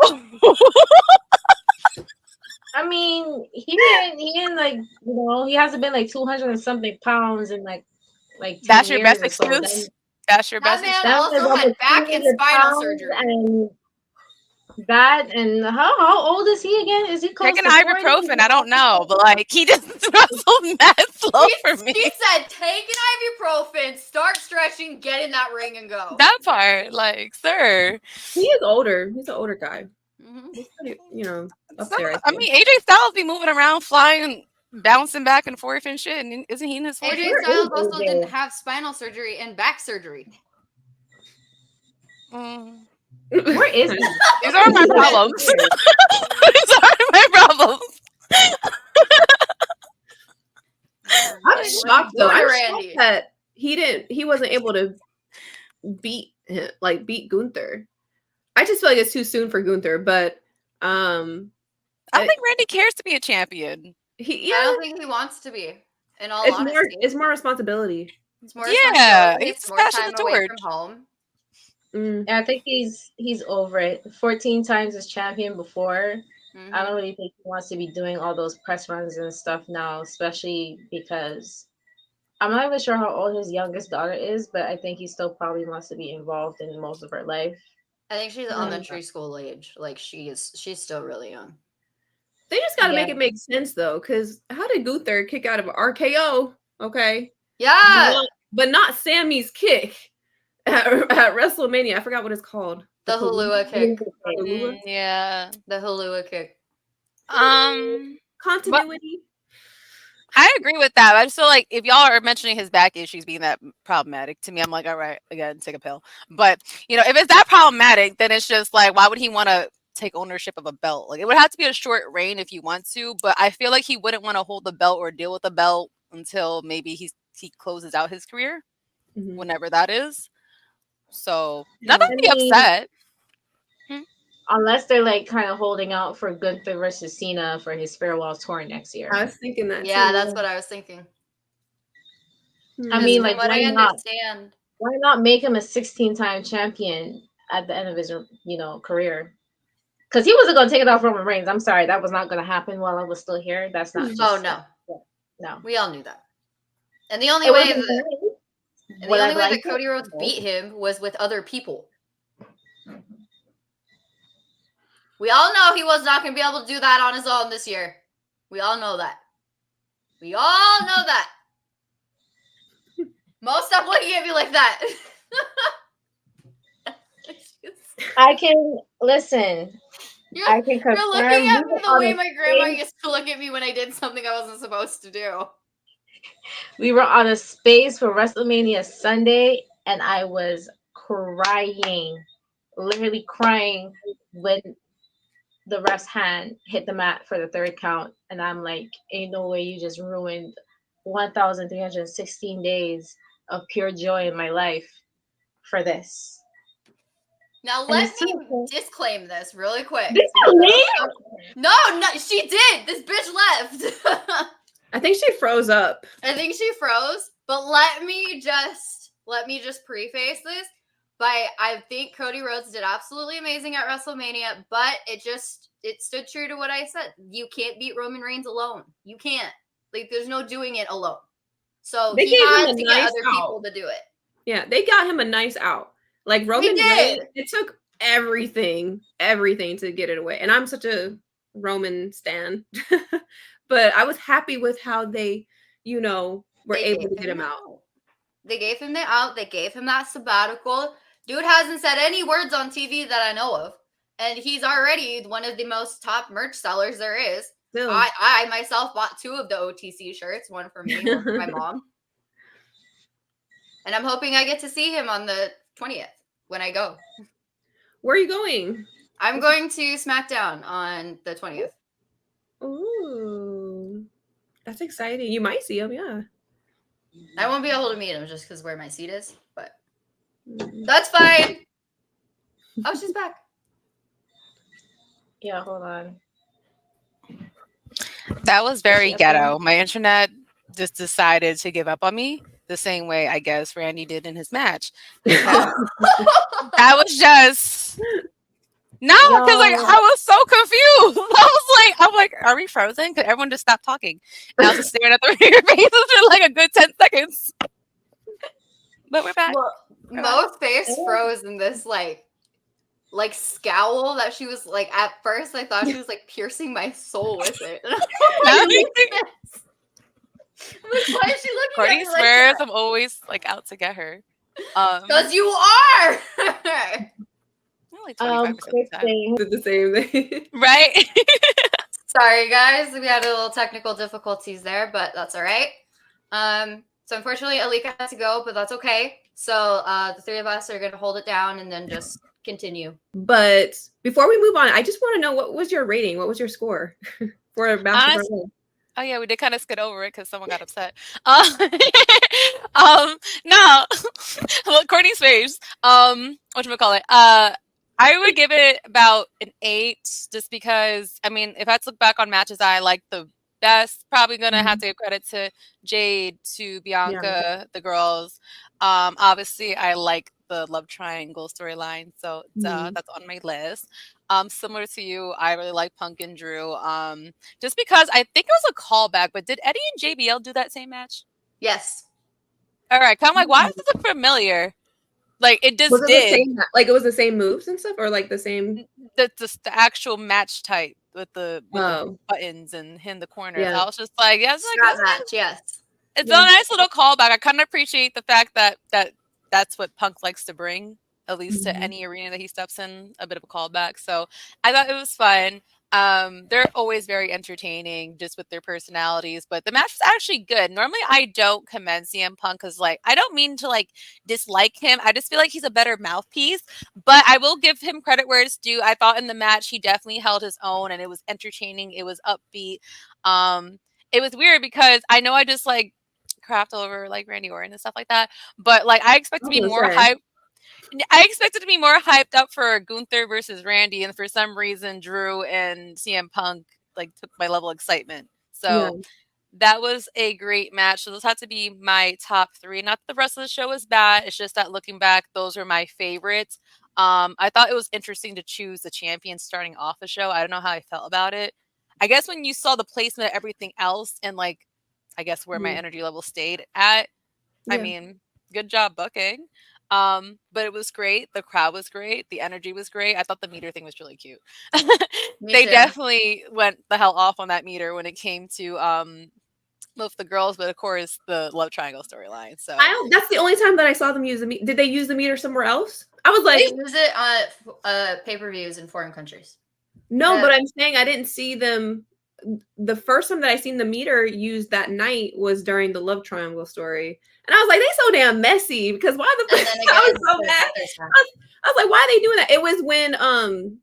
I mean, he didn't like, he hasn't been like 200 and something pounds in like 10 that's your years best or so. excuse. That's your best That excuse. man also had back and spinal surgery. And that, and how old is he again? Is he close Taking to 40? ibuprofen, I don't know, but like he just wrestled mad slow for me. He said, take an ibuprofen, start stretching, get in that ring and go. That part, like, sir. He is older. He's an older guy. Mm-hmm. He's pretty, up there. I mean, AJ Styles be moving around, flying, bouncing back and forth and shit. And isn't he in his 40s? AJ Styles also didn't have spinal surgery and back surgery. Where is he? These are my problems. These are my problems. I'm shocked though. I'm Randy. shocked that he wasn't able to beat Gunther. I just feel like it's too soon for Gunther, but I don't think Randy cares to be a champion. I don't think he wants to be. In all honesty, it's more responsibility. It's more responsibility. It's more time away from home. Yeah, I think he's over it. 14 times as champion before. Mm-hmm. I don't really think he wants to be doing all those press runs and stuff now, especially because I'm not even sure how old his youngest daughter is, but I think he still probably wants to be involved in most of her life. I think she's elementary school age. Like she's still really young. They just got to make it make sense, though, because how did Gunther kick out of an RKO? Okay. Yeah. But not Sammy's kick at WrestleMania. I forgot what it's called. The Halua kick. Yeah. The Halua kick. Continuity. I agree with that. I just feel like if y'all are mentioning his back issues being that problematic, to me, I'm like, all right, again, take a pill. But, you know, if it's that problematic, then it's just like, why would he want to take ownership of a belt? Like, it would have to be a short reign if you want to, but I feel like he wouldn't want to hold the belt or deal with the belt until maybe he closes out his career, whenever that is. So, not that I'd be upset. Unless they're like kind of holding out for Gunther versus Cena for his farewell tour next year. I was thinking that. Yeah, that's what I was thinking. I mean, like, what I understand, why not make him a 16-time champion at the end of his, you know, career? Because he wasn't going to take it off Roman Reigns. I'm sorry, that was not going to happen while I was still here. That's not. No, we all knew that. And the only way that Cody Rhodes beat him was with other people. We all know he was not going to be able to do that on his own this year. We all know that. We all know that. Mo, stop looking at me like that. I can listen. I can confirm. You're looking at me the way my grandma used to look at me when I did something I wasn't supposed to do. We were on a space for WrestleMania Sunday, and I was crying, literally crying when the ref's hand hit the mat for the third count. And I'm like, ain't no way you just ruined 1,316 days of pure joy in my life for this. Now let me disclaim this really quick. No, she did. This bitch left. I think she froze up. I think she froze. But let me just preface this by I think Cody Rhodes did absolutely amazing at WrestleMania, but it stood true to what I said. You can't beat Roman Reigns alone. You can't. Like, there's no doing it alone. So he had to get other people to do it. Yeah, they got him a nice out. Like Roman Reigns, it took everything to get it away. And I'm such a Roman stan. But I was happy with how they, were able to get him out. They gave him the out. They gave him that sabbatical. Dude hasn't said any words on TV that I know of. And he's already one of the most top merch sellers there is. Still. I myself bought 2 of the OTC shirts, one for me, one for my mom. And I'm hoping I get to see him on the 20th when I go. Where are you going? I'm going to SmackDown on the 20th. Ooh, that's exciting. You might see him, yeah. I won't be able to meet him just because where my seat is, but that's fine. Oh, she's back. Yeah, hold on. That was very ghetto. My internet just decided to give up on me the same way, I guess, Randy did in his match. That was just... No, because I was so confused. I'm like, are we frozen? Because everyone just stopped talking. And I was just staring at your faces for like a good 10 seconds. But we're back. Well, Mo's face froze in this like scowl that she was like, at first I thought she was like piercing my soul with it. Why is she looking Courtney at me swears I'm always like out to get her. Because you are. Like 25% did the same thing. Right? Sorry, guys. We had a little technical difficulties there, but that's all right. So unfortunately, Alika had to go, but that's okay. So the 3 of us are going to hold it down and then just continue. But before we move on, I just want to know, what was your rating? What was your score for Bound for Oh yeah, we did kind of skip over it because someone got upset. No, well, Courtney's face. Whatchamacallit? I would give it about an 8, just because, I mean, if I had to look back on matches I like the best, probably going to have to give credit to Jade, to Bianca, the girls. Obviously, I like the love triangle storyline, so that's on my list. Similar to you, I really like Punk and Drew, just because I think it was a callback, but did Eddie and JBL do that same match? Yes. All right, I'm like, why does this look familiar? Like, it just did. It was the same moves and stuff, or like the same? The actual match type the Oh. buttons and hit the corners. Yeah. I was just like, yes, Strap match, yes. it's Yeah. a nice little callback. I kind of appreciate the fact that that's what Punk likes to bring, at least to any arena that he steps in, a bit of a callback. So I thought it was fun. They're always very entertaining just with their personalities, but the match was actually good. Normally I don't commend CM Punk because like I don't mean to like dislike him. I just feel like he's a better mouthpiece, but I will give him credit where it's due. I thought in the match he definitely held his own and it was entertaining. It was upbeat. It was weird because I know I just like craft over like Randy Orton and stuff like that, but like I expect to be more hype. I expected to be more hyped up for Gunther versus Randy, and for some reason, Drew and CM Punk like took my level of excitement. So that was a great match. So those had to be my top 3. Not that the rest of the show was bad. It's just that looking back, those are my favorites. I thought it was interesting to choose the champion starting off the show. I don't know how I felt about it. I guess when you saw the placement of everything else and like, I guess where my energy level stayed at, I mean, good job booking. But it was great. The crowd was great. The energy was great. I thought the meter thing was really cute. They definitely went the hell off on that meter when it came to both the girls, but of course the love triangle storyline. So that's the only time that I saw them use the meter. Did they use the meter somewhere else? I was like, they use it on pay-per-views in foreign countries. No, but I'm saying I didn't see them. The first time that I seen the meter used that night was during the love triangle story. And I was like, they so damn messy because why the fuck? I was so mad. I was like, why are they doing that? It was when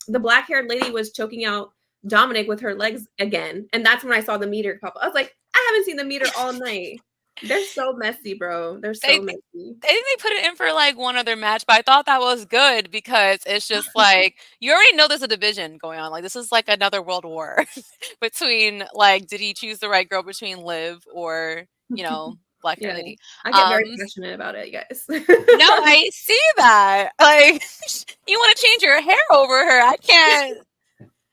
the black haired lady was choking out Dominik with her legs again. And that's when I saw the meter pop up. I was like, I haven't seen the meter all night. They're so messy, bro. They're so messy. I think they put it in for like one other match, but I thought that was good because it's just like you already know there's a division going on. Like this is like another world war between like did he choose the right girl between Liv or Black Hair Lady? I get very passionate about it, guys. No, I see that. Like you want to change your hair over her. I can't.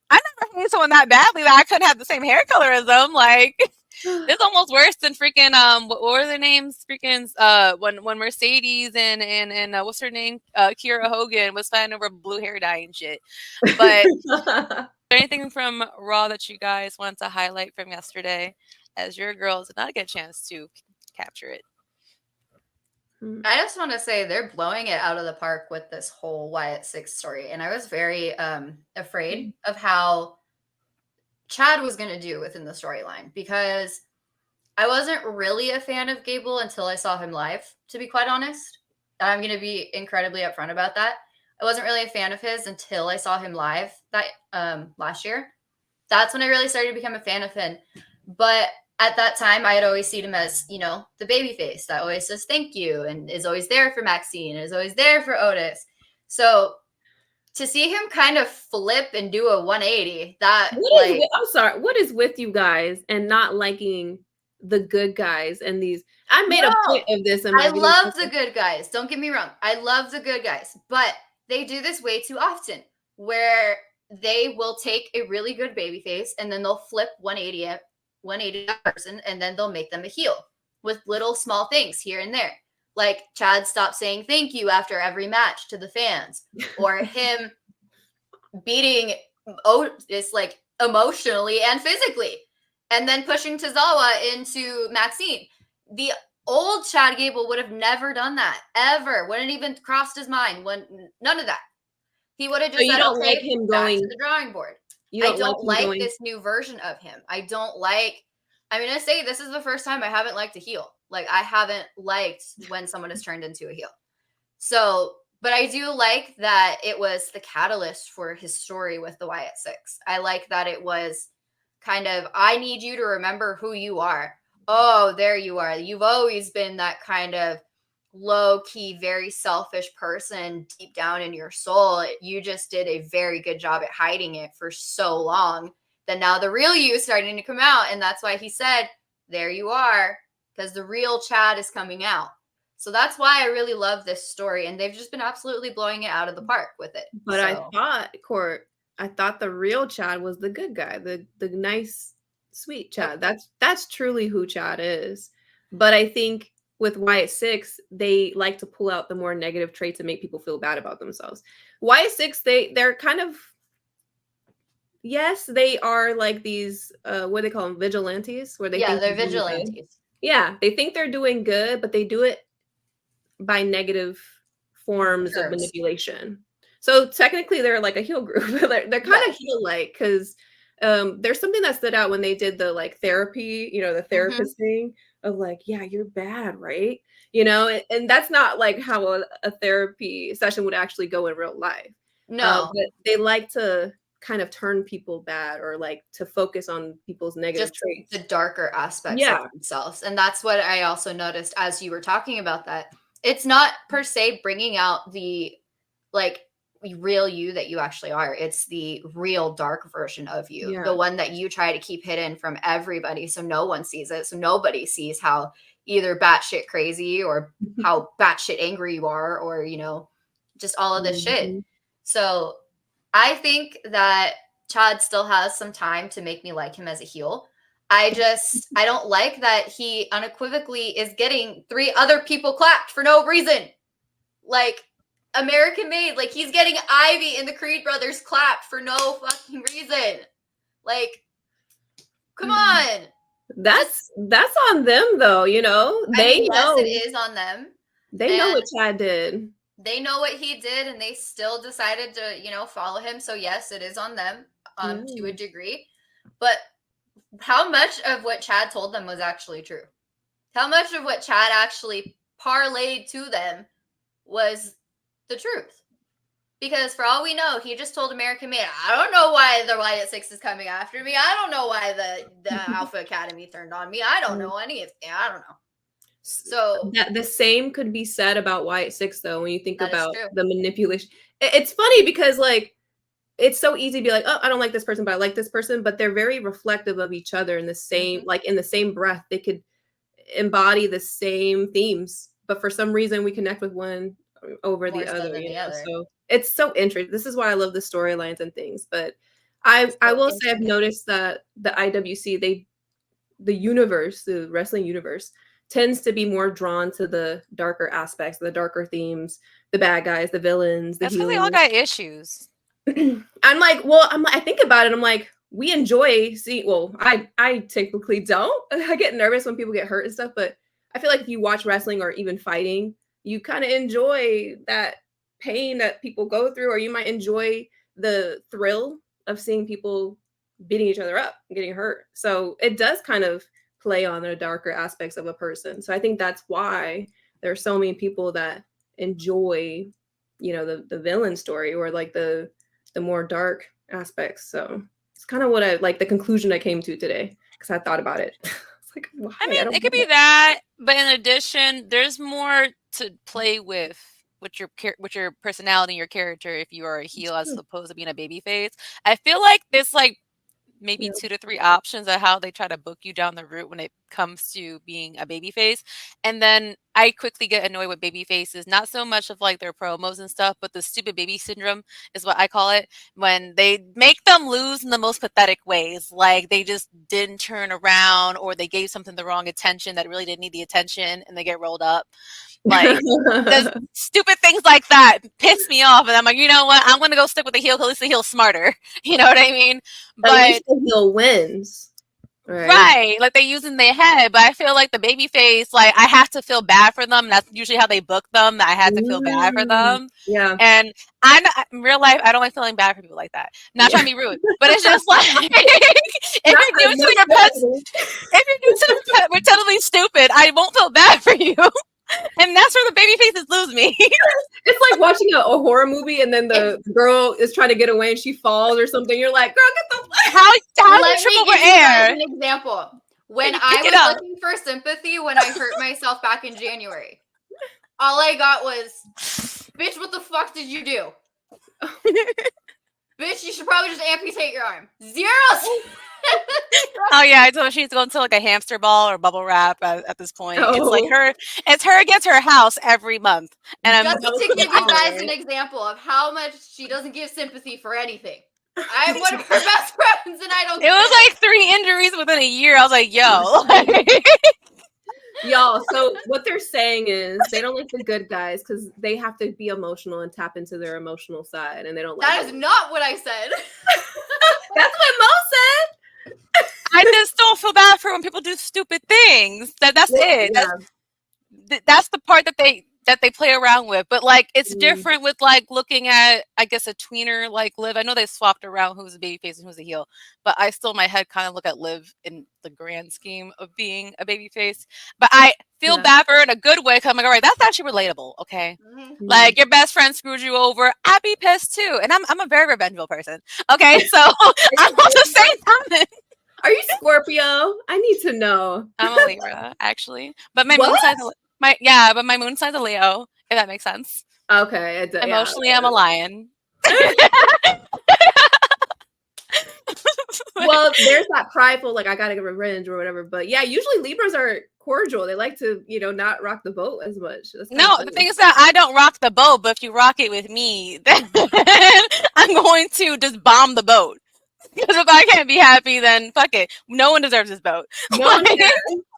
I never hated someone that badly that I couldn't have the same hair color as them. Like. It's almost worse than freaking what were their names? Freaking when Mercedes and what's her name? Kiera Hogan was fighting over blue hair dye and shit. But is there anything from Raw that you guys want to highlight from yesterday, as your girls did not get a chance to capture it? I just want to say they're blowing it out of the park with this whole Wyatt 6 story, and I was very afraid of how Chad was going to do within the storyline because I wasn't really a fan of Gable until I saw him live, to be quite honest. I'm going to be incredibly upfront about that. I wasn't really a fan of his until I saw him live that last year. That's when I really started to become a fan of him. But at that time, I had always seen him as, the baby face that always says thank you and is always there for Maxine and is always there for Otis. So to see him kind of flip and do a 180, I'm sorry, what is with you guys and not liking the good guys and these? I made a point of this. I love the good guys. Don't get me wrong. I love the good guys, but they do this way too often where they will take a really good baby face and then they'll flip 180 person and then they'll make them a heel with little small things here and there. Like Chad stopped saying thank you after every match to the fans, or him beating Otis like emotionally and physically, and then pushing Tozawa into Maxine. The old Chad Gable would have never done that ever. Wouldn't even crossed his mind. None of that. He would have just said, don't okay, like him back going to the drawing board. I don't like this new version of him. I'm going to say this is the first time I haven't liked a heel. Like, I haven't liked when someone has turned into a heel. So, but I do like that it was the catalyst for his story with the Wyatt 6. I like that it was kind of, I need you to remember who you are. Oh, there you are. You've always been that kind of low-key, very selfish person deep down in your soul. You just did a very good job at hiding it for so long that now the real you is starting to come out. And that's why he said, there you are, because the real Chad is coming out. So that's why I really love this story. And they've just been absolutely blowing it out of the park with it. But I thought the real Chad was the good guy, the nice, sweet Chad. That's truly who Chad is. But I think with Wyatt 6, they like to pull out the more negative traits and make people feel bad about themselves. Wyatt 6, they're kind of, yes, they are like these, what do they call them? Vigilantes, where they think they're doing good. vigilantes. Yeah, they think they're doing good, but they do it by negative forms of manipulation. So technically, they're like a heel group. they're kind of heel-like because there's something that stood out when they did the like therapy, the therapist thing of like, yeah, you're bad, right? And that's not like how a therapy session would actually go in real life. No, but they like to kind of turn people bad or like to focus on people's negative traits, the darker aspects of themselves. And that's what I also noticed as you were talking about that. It's not per se bringing out the like real you that you actually are. It's the real dark version of you, the one that you try to keep hidden from everybody so no one sees it. So nobody sees how either batshit crazy or how batshit angry you are, or just all of this shit. So I think that Chad still has some time to make me like him as a heel. I don't like that he unequivocally is getting 3 other people clapped for no reason. Like American Made, like he's getting Ivy and the Creed brothers clapped for no fucking reason. Like, come on. That's on them though, they know. Yes, it is on them. They know what Chad did. They know what he did, and they still decided to, follow him. So yes, it is on them to a degree. But how much of what Chad told them was actually true? How much of what Chad actually parlayed to them was the truth? Because for all we know, he just told American Made, I don't know why the Wyatt Six is coming after me. I don't know why the Alpha Academy turned on me. I don't know any of it. I don't know. So the same could be said about Wyatt Six, though, when you think about the manipulation. It's funny because, like, it's so easy to be like, oh, I don't like this person, but I like this person. But they're very reflective of each other in the same, like, in the same breath. They could embody the same themes, but for some reason we connect with one over the other. So it's so interesting. This is why I love the storylines and things. But I will say I've noticed that the IWC, the universe, the wrestling universe, tends to be more drawn to the darker aspects, the darker themes, the bad guys, the villains. That's because they all got issues. I'm like, I think about it. I'm like, we enjoy seeing. Well, I typically don't. I get nervous when people get hurt and stuff, but I feel like if you watch wrestling or even fighting, you kind of enjoy that pain that people go through, or you might enjoy the thrill of seeing people beating each other up and getting hurt. So it does kind of play on the darker aspects of a person. So I think that's why there are so many people that enjoy, the villain story or like the more dark aspects. So it's kind of what I like, the conclusion I came to today, because I thought about it. It's like, why? I mean, it could be that, but in addition, there's more to play with your personality, your character, if you are a heel as opposed to being a babyface. I feel like there's like maybe 2 to 3 options of how they try to book you down the route when it comes to being a babyface. And then I quickly get annoyed with babyfaces, not so much of like their promos and stuff, but the stupid baby syndrome is what I call it, when they make them lose in the most pathetic ways. Like they just didn't turn around, or they gave something the wrong attention that really didn't need the attention, and they get rolled up. Like stupid things like that piss me off, and I'm like, you know what? I'm gonna go stick with the heel because at least the heel's smarter. You know what I mean? But at least the heel wins, right? Like they use in their head. But I feel like the baby face, like I have to feel bad for them. That's usually how they book them. I had to feel bad for them. Yeah. And in real life, I don't like feeling bad for people like that. Not trying to be rude, but it's just like if you're doing something repetitively stupid, I won't feel bad for you. And that's where the baby faces lose me. It's like watching a horror movie and then the girl is trying to get away and she falls or something. You're like, girl, get the how let me give you an example. When I was looking for sympathy when I hurt myself back in January, all I got was, bitch, what the fuck did you do? Bitch, you should probably just amputate your arm. 0. Oh yeah, I told her she needs to go into like a hamster ball or bubble wrap at this point. It's like it's her against her house every month. And just to give you guys an example of how much she doesn't give sympathy for anything. I'm one of her best friends, and I don't. It was like 3 injuries within a year. I was like, yo. Y'all, so what they're saying is they don't like the good guys because they have to be emotional and tap into their emotional side, and they don't like that is not what I said. That's what people do stupid things. That's it. Yeah. That's the part that they play around with. But like it's Mm. different with like looking at, I guess, a tweener like Liv. I know they swapped around who's a babyface and who's a heel, but I still in my head kind of look at Liv in the grand scheme of being a babyface. But I feel bad for her in a good way because I'm like, all right, that's actually relatable. Okay. Mhm. Like your best friend screwed you over. I'd be pissed too. And I'm a very revengeful person. Okay. So I'm on the same comment. Are you Scorpio? I need to know. I'm a Libra, actually. But my What? moon sign's but my moon sign's a Leo, if that makes sense. Okay. Emotionally, I'm a lion. Well, there's that prideful, like, I gotta get revenge or whatever. But yeah, usually Libras are cordial. They like to, not rock the boat as much. No, the thing is that I don't rock the boat, but if you rock it with me, then I'm going to just bomb the boat. Because if I can't be happy, then fuck it. No one deserves this boat. No one can.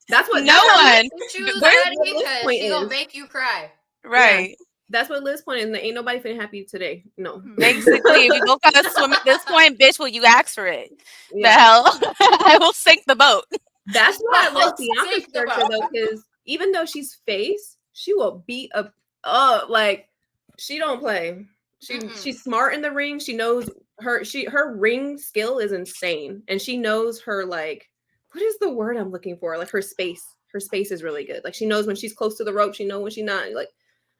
That's what No one. Choose Where's Betty Liz's because point she gonna is? make you cry. Right. That's what Liz pointed. And ain't nobody feeling happy today. No. Basically, we both gotta swim at this point, bitch. Will you ask for it? Yeah. The hell? I will sink the boat. That's why I like Let's Bianca's think about character though, because even though she's face, she will beat up. Like she don't play. She's smart in the ring. She knows her ring skill is insane, and she knows her like what is the word I'm looking for? Like her space. Her space is really good. Like she knows when she's close to the rope. She knows when she's not. Like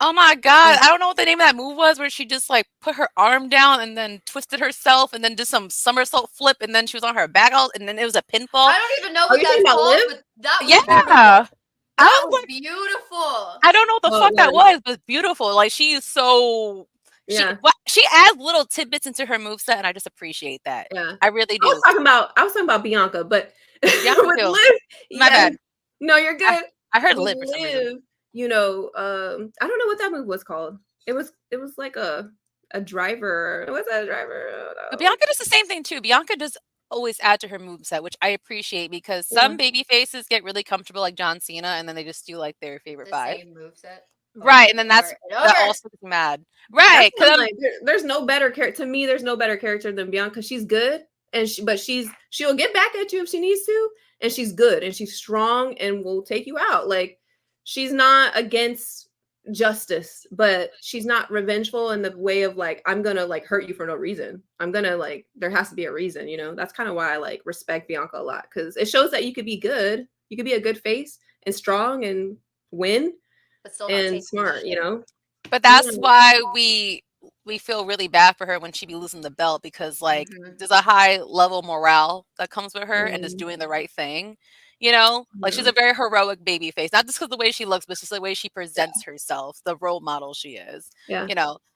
Oh my god, I don't know what the name of that move was where she just like put her arm down and then twisted herself and then did some somersault flip and then she was on her back out and then it was a pinfall. I don't even know what you talking that's about called, Liv? but that was Yeah. beautiful. I That was was like, beautiful. I don't know what the Oh, fuck that Lord. was, but it's beautiful. Like she is so yeah, she adds little tidbits into her moveset and I just appreciate that. yeah. I really I was do. talking about Bianca, but Bianca with too. Liv, My bad. No, you're good. I heard With Liv for some reason. Liv, I don't know what that move was called. It was like a driver. What's that driver? I don't know. But Bianca does the same thing too. Bianca does always add to her moveset, which I appreciate because some baby faces get really comfortable like John Cena and then they just do like their favorite The five. same moveset. Right, and then that also gets me mad. Right, because like, there's no better character to me. There's no better character than Bianca. She's good, and she'll get back at you if she needs to, and she's good and she's strong and will take you out. Like she's not against justice, but she's not revengeful in the way of like I'm gonna like hurt you for no reason. I'm gonna like there has to be a reason. That's kind of why I like respect Bianca a lot because it shows that you could be good. You could be a good face and strong and win. But still not And smart, But that's why we feel really bad for her when she be losing the belt because like there's a high level morale that comes with her and just doing the right thing. Like she's a very heroic baby face, not just because the way she looks, but just the way she presents herself, the role model she is. Yeah.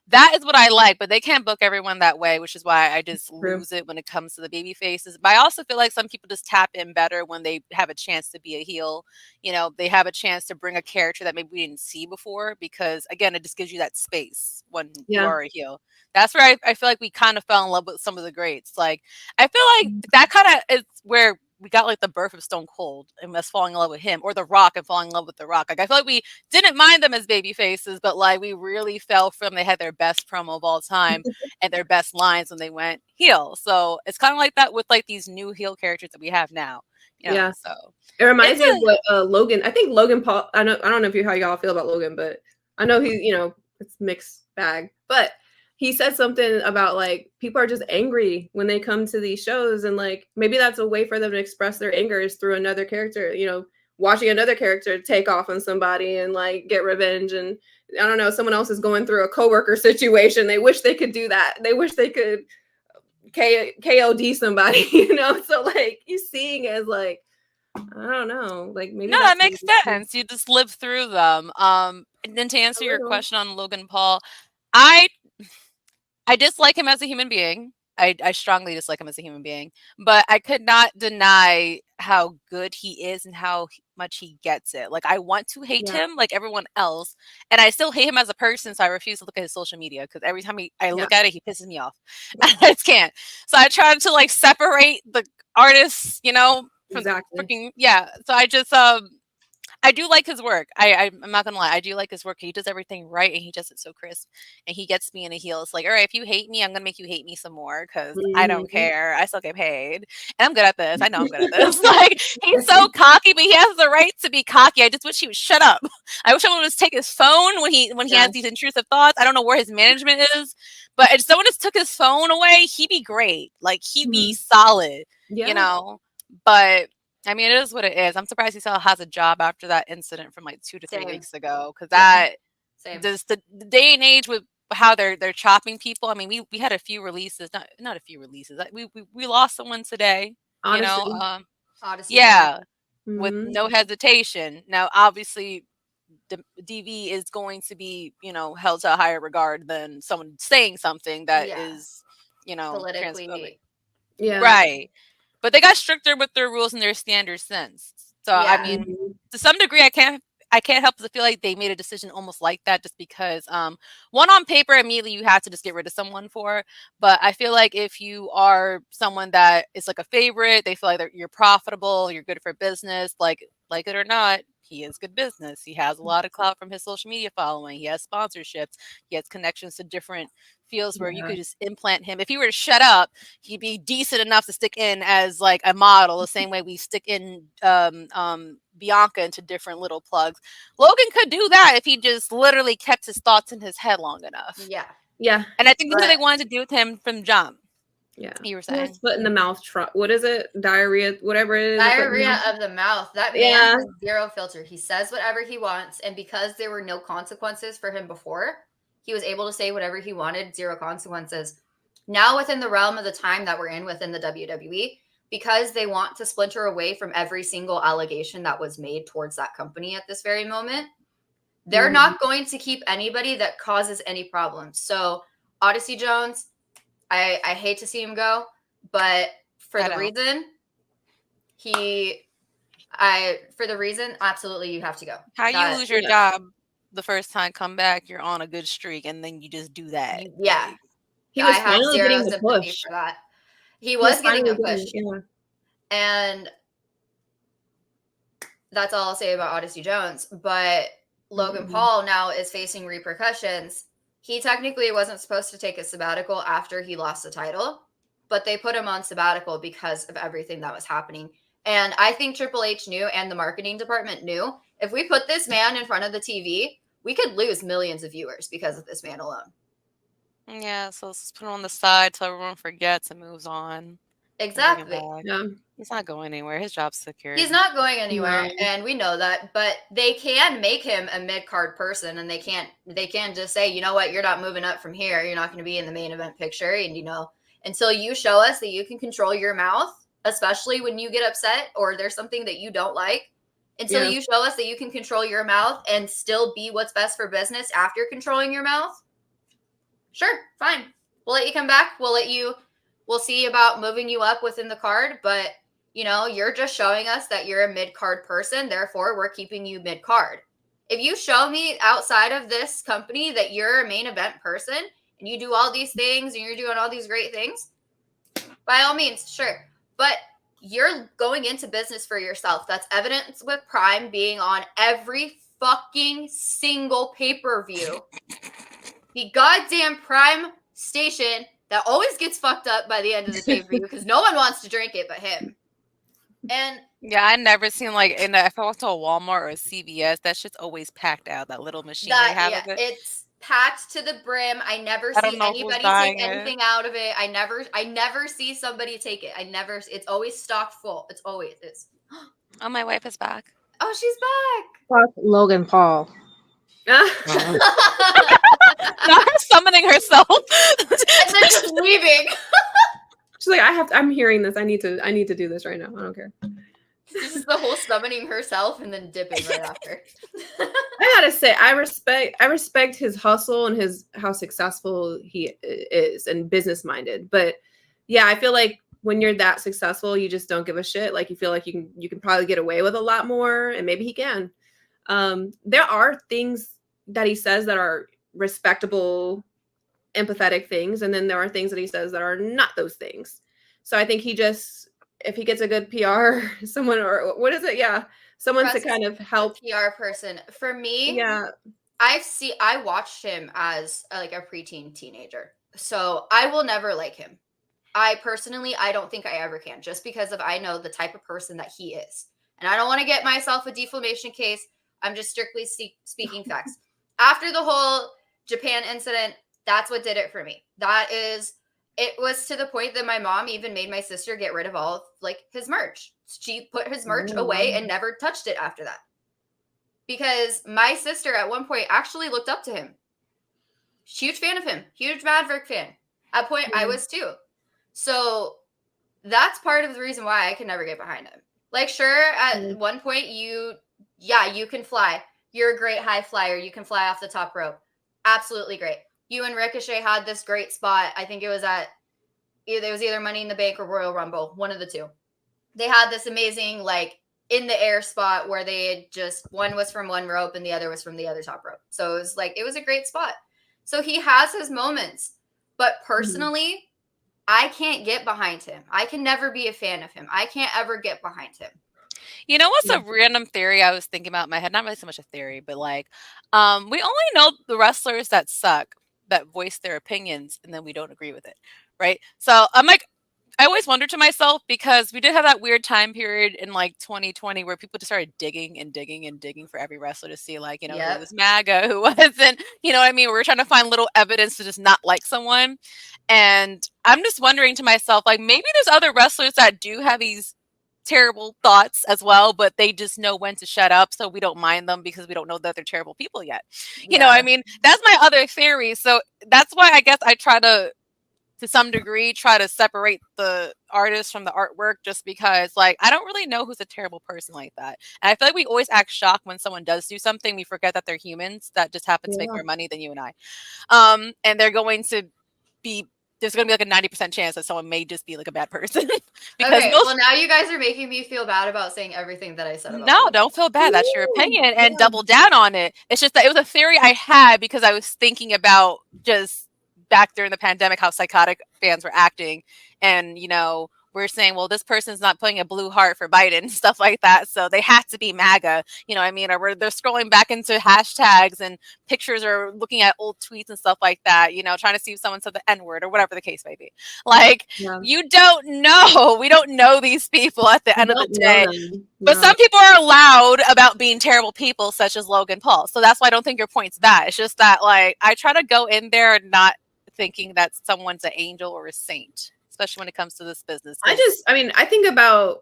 That is what I like, but they can't book everyone that way, which is why I just lose it when it comes to the baby faces. But I also feel like some people just tap in better when they have a chance to be a heel. They have a chance to bring a character that maybe we didn't see before because, again, it just gives you that space when you are a heel. That's where I feel like we kind of fell in love with some of the greats. Like, I feel like that kind of is where we got like the birth of Stone Cold and us falling in love with him, or The Rock and falling in love with The Rock. Like I feel like we didn't mind them as baby faces, but like we really fell for them. They had their best promo of all time and their best lines when they went heel. So it's kind of like that with like these new heel characters that we have now. So it reminds me of what Logan. I think Logan Paul. I don't know how y'all feel about Logan, but I know he, it's mixed bag. But he said something about like people are just angry when they come to these shows, and like maybe that's a way for them to express their anger is through another character. Watching another character take off on somebody and like get revenge. And I don't know, someone else is going through a coworker situation. They wish they could do that. They wish they could KOD somebody. So like you seeing as like I don't know, like maybe that makes sense. You just live through them. And then to answer your question on Logan Paul, I dislike him as a human being. I strongly dislike him as a human being, but I could not deny how good he is and how much he gets it. Like I want to hate him like everyone else, and I still hate him as a person, so I refuse to look at his social media because every time I look at it, he pisses me off. I just can't. So I try to like separate the artists, from freaking So I just I do like his work. I'm not gonna lie. I do like his work. He does everything right, and he does it so crisp. And he gets me in a heel. It's like, all right, if you hate me, I'm gonna make you hate me some more because I don't care. I still get paid, and I'm good at this. I know I'm good at this. Like he's so cocky, but he has the right to be cocky. I just wish he would shut up. I wish someone would just take his phone when he has these intrusive thoughts. I don't know where his management is, but if someone just took his phone away, he'd be great. Like he'd be solid. You know, but. I mean, it is what it is. I'm surprised he still has a job after that incident from like 2 to 3 weeks ago. Because that does the day and age with how they're chopping people. I mean, we had a few releases, not a few releases. We lost someone today. Odyssey. You know, Odyssey. yeah, with no hesitation. Now, obviously, DV is going to be held to a higher regard than someone saying something that is politically, right. But they got stricter with their rules and their standards since. So I mean, to some degree, I can't help but feel like they made a decision almost like that, just because one, on paper, immediately you have to just get rid of someone for. But I feel like if you are someone that is like a favorite, they feel like you're profitable, you're good for business, like it or not, he is good business. He has a lot of clout from his social media following. He has sponsorships. He has connections to different fields where you could just implant him. If he were to shut up, he'd be decent enough to stick in as like a model, the same way we stick in Bianca into different little plugs. Logan could do that if he just literally kept his thoughts in his head long enough. Yeah. And I think that's what they wanted to do with him from jump. Yeah. You were saying foot in the mouth. What is it? Diarrhea, whatever it is. Diarrhea of the mouth. That man has zero filter. He says whatever he wants. And because there were no consequences for him before, he was able to say whatever he wanted, zero consequences. Now, within the realm of the time that we're in within the WWE, because they want to splinter away from every single allegation that was made towards that company at this very moment, they're not going to keep anybody that causes any problems. So Odyssey Jones, I hate to see him go, but for the reason, absolutely you have to go. How you lose your job the first time, come back, you're on a good streak, and then you just do that. Yeah. Like, he was I have finally zero getting the sympathy push. for that. He was getting a push. Yeah. And that's all I'll say about Odyssey Jones. But Logan Paul now is facing repercussions. He technically wasn't supposed to take a sabbatical after he lost the title, but they put him on sabbatical because of everything that was happening. And I think Triple H knew, and the marketing department knew, if we put this man in front of the TV, we could lose millions of viewers because of this man alone. Yeah, so let's put him on the side so everyone forgets and moves on. Exactly. Yeah. He's not going anywhere. His job's secure. He's not going anywhere, and we know that. But they can make him a mid-card person, and they can't just say, you know what, you're not moving up from here. You're not going to be in the main event picture, and until you show us that you can control your mouth, especially when you get upset or there's something that you don't like. Until you show us that you can control your mouth and still be what's best for business after controlling your mouth, sure, fine. We'll let you come back. We'll see about moving you up within the card, but you're just showing us that you're a mid-card person, therefore we're keeping you mid-card. If you show me outside of this company that you're a main event person and you do all these things and you're doing all these great things, by all means, sure. But you're going into business for yourself. That's evidence with Prime being on every fucking single pay-per-view. The goddamn Prime station that always gets fucked up by the end of the pay-per-view because no one wants to drink it but him. And yeah, I never seen if I went to a Walmart or a CVS, that shit's always packed out. That little machine they have of it. It's packed to the brim. I never see anybody take anything out of it. I never see somebody take it. It's always stocked full. It's always is. Oh, my wife is back. Oh, she's back. Fuck Logan Paul. Not her summoning herself and then just leaving. She's like, I'm hearing this. I need to do this right now. I don't care. This is the whole summoning herself and then dipping right after. I gotta say, I respect his hustle and how successful he is and business minded. But yeah, I feel like when you're that successful, you just don't give a shit. Like you feel like you can probably get away with a lot more, and maybe he can. There are things that he says that are respectable, empathetic things, and then there are things that he says that are not those things. So I think if he gets a good PR, someone, or what is it? Yeah. someone Russ to is kind of help. PR person. For me, Yeah. I watched him as a preteen teenager. So I will never like him. I don't think I ever can, just because I know the type of person that he is. And I don't want to get myself a defamation case. I'm just strictly speaking facts. After the whole Japan incident, that's what did it for me. It was to the point that my mom even made my sister get rid of all of his merch. She put his merch away and never touched it after that. Because my sister at one point actually looked up to him. Huge fan of him. Huge Maverick fan. At point, I was too. So that's part of the reason why I can never get behind him. Sure, at one point you can fly. You're a great high flyer. You can fly off the top rope. Absolutely great. You and Ricochet had this great spot. I think it was either Money in the Bank or Royal Rumble, one of the two. They had this amazing in the air spot where they had one was from one rope and the other was from the other top rope. So it was a great spot. So he has his moments, but personally, I can't get behind him. I can never be a fan of him. I can't ever get behind him. You know what's a random theory I was thinking about in my head? Not really so much a theory, but we only know the wrestlers that suck, that voice their opinions, and then we don't agree with it, right? So I'm I always wonder to myself, because we did have that weird time period in 2020 where people just started digging and digging and digging for every wrestler to see who was MAGA, who wasn't, you know what I mean? We're trying to find little evidence to just not like someone. And I'm just wondering to myself, maybe there's other wrestlers that do have these terrible thoughts as well, but they just know when to shut up, so we don't mind them because we don't know that they're terrible people yet. You know what I mean? That's my other theory. So that's why I guess I try to some degree, try to separate the artist from the artwork, just because I don't really know who's a terrible person like that. And I feel like we always act shocked when someone does do something. We forget that they're humans that just happen to make more money than you and I. And they're going to be, there's going to be a 90% chance that someone may just be a bad person. Because well, now you guys are making me feel bad about saying everything that I said about No, don't feel bad. That's your opinion, and double down on it. It's just that it was a theory I had because I was thinking about just back during the pandemic how psychotic fans were acting, and we're saying, well, this person's not putting a blue heart for Biden and stuff like that, so they have to be MAGA, you know what I mean? Or they're scrolling back into hashtags and pictures, or looking at old tweets and stuff like that, trying to see if someone said the N-word or whatever the case may be. You don't know. We don't know these people at the end of the day. But some people are loud about being terrible people, such as Logan Paul. So that's why I don't think your point's that. It's just that, I try to go in there not thinking that someone's an angel or a saint, especially when it comes to this business. I think about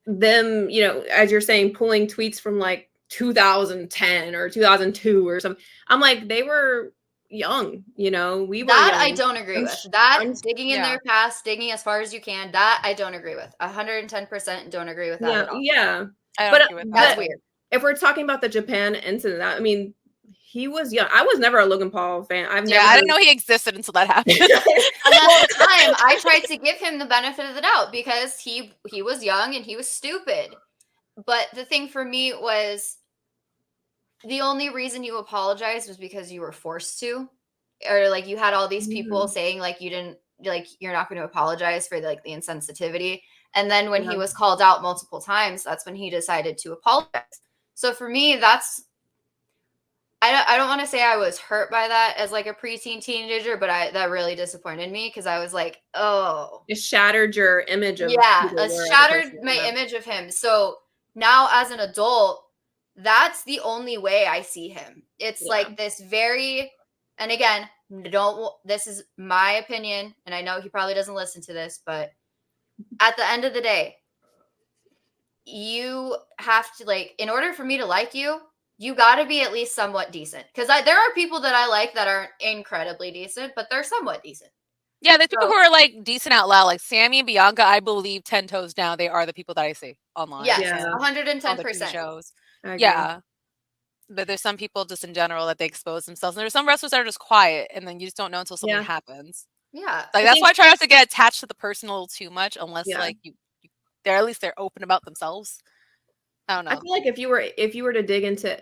them, as you're saying, pulling tweets from 2010 or 2002 or something. I'm they were young, we were young. I don't agree with. Digging in their past, digging as far as you can, that I don't agree with. 110% don't agree with that at all. Yeah. I don't agree with that. That's weird. If we're talking about the Japan incident, he was young. I was never a Logan Paul fan. I didn't know he existed until that happened. And at the time, I tried to give him the benefit of the doubt because he was young and he was stupid. But the thing for me was, the only reason you apologized was because you were forced to, or you had all these people saying you didn't, you're not going to apologize for the insensitivity. And then when he was called out multiple times, that's when he decided to apologize. So for me, I don't want to say I was hurt by that as a preteen teenager, but that really disappointed me because I was oh. It shattered your image of it shattered my image of him. So now as an adult, that's the only way I see him. It's this very, and again, this is my opinion, and I know he probably doesn't listen to this, but at the end of the day, you have to in order for me to like you, you got to be at least somewhat decent. Because there are people that I like that aren't incredibly decent, but they're somewhat decent. Yeah, there's people who are decent out loud, like Sammy and Bianca. I believe 10 toes down, they are the people that I see online. Yes, 110%. Shows. Yeah, but there's some people just in general that they expose themselves, and there's some wrestlers that are just quiet, and then you just don't know until something happens. Yeah, that's why I try not to get attached to the person a little too much, unless they're open about themselves. I don't know. I feel if you were to dig into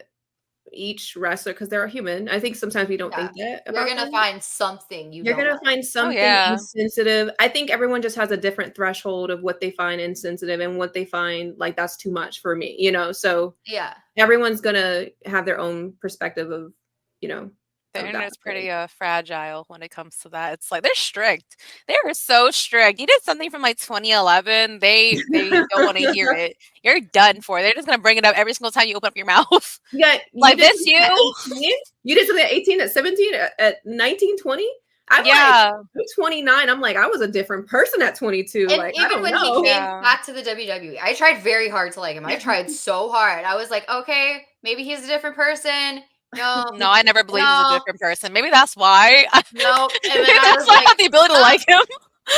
each wrestler, because they're a human. I think sometimes we don't think that You're about gonna them. find something You're don't gonna like. find something yeah. insensitive. I think everyone just has a different threshold of what they find insensitive and what they find like that's too much for me, you know. So Yeah. everyone's gonna have their own perspective of, you know. The of that. internet's pretty fragile when it comes to that. It's like they're strict. They are so strict. You did something from like 2011. They don't want to hear it. You're done for. They're just gonna bring it up every single time you open up your mouth. Yeah, Like did this, something at you. 18? You did something at 18, at 17, at 19, 20? I'm Yeah. like, I'm 29. I'm like, I was a different person at 22. And Like, I even don't when know. he came Yeah. back to the WWE, I tried very hard to like him. I tried so hard. I was like, okay, maybe he's a different person. No, No, I never believed he was a no, different person. Maybe that's why. nope. And then Maybe I that's was why I like, have the ability to like him.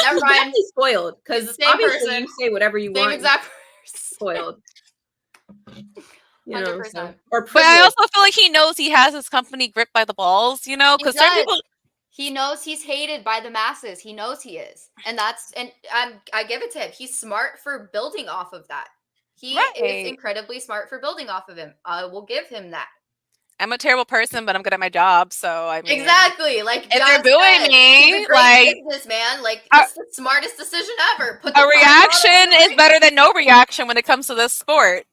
never He's mind. definitely spoiled He's because the same obviously person. you say whatever you Same want. exact person. Spoiled. You know, 100%. so, or But I privileged. also feel like he knows he has his company gripped by the balls, you know, He because certain does. people. He knows he's hated by the masses. He knows he is. And I give it to him. He's smart for building off of that. He is Right. incredibly smart for building off of him. I will give him that. I'm a terrible person, but I'm good at my job. So I mean, Exactly. Like if they're John booing said, me, he's a great like businessman. Like a- it's the smartest decision ever. Put the a title on reaction it. is better than no reaction when it comes to this sport.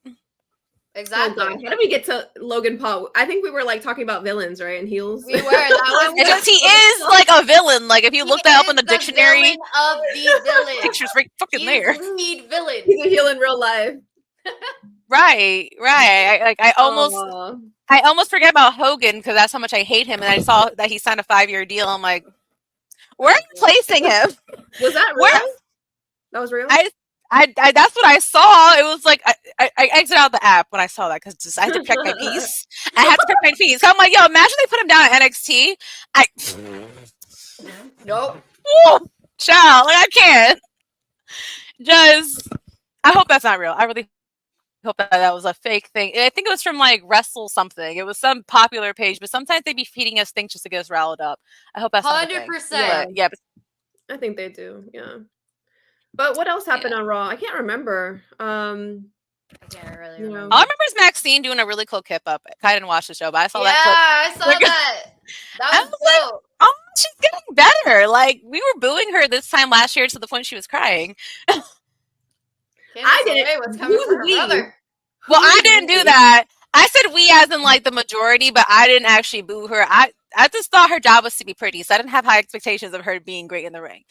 Exactly. Oh God, how did we get to Logan Paul? I think we were like talking about villains, right? And heels. We were. That was It's just he is like a villain. Like if you look that up in the dictionary, villain of the villain. picture's right fucking He's there. the lead villain. He's a heel in real life. Right. I almost forget about Hogan because that's how much I hate him. And I saw that he signed a 5-year deal. I'm like, where are you placing him? Was that real? Where? That was real? I that's what I saw. It was like I exited out the app when I saw that because I had to protect my peace. I had to protect my peace. So I'm like, yo, imagine they put him down at NXT. Nope. Whoa, child, like I can't. Just, I hope that's not real. I really hope that was a fake thing. I think it was from like Wrestle something. It was some popular page, but sometimes they be feeding us things just to get us riled up. I hope that's not a thing. 100%. But, yeah, but I think they do. Yeah. But what else happened on Raw? I can't remember. I can't really remember. all I remember is Maxine doing a really cool kip up. I didn't watch the show, but I saw that Yeah, I saw Like, that. That I was was like, dope. oh, she's getting better. Like we were booing her this time last year to the point she was crying. I didn't- Say what's coming who's for her we? brother. Well, I didn't do that. I said we as in like the majority, but I didn't actually boo her. I just thought her job was to be pretty, so I didn't have high expectations of her being great in the ring.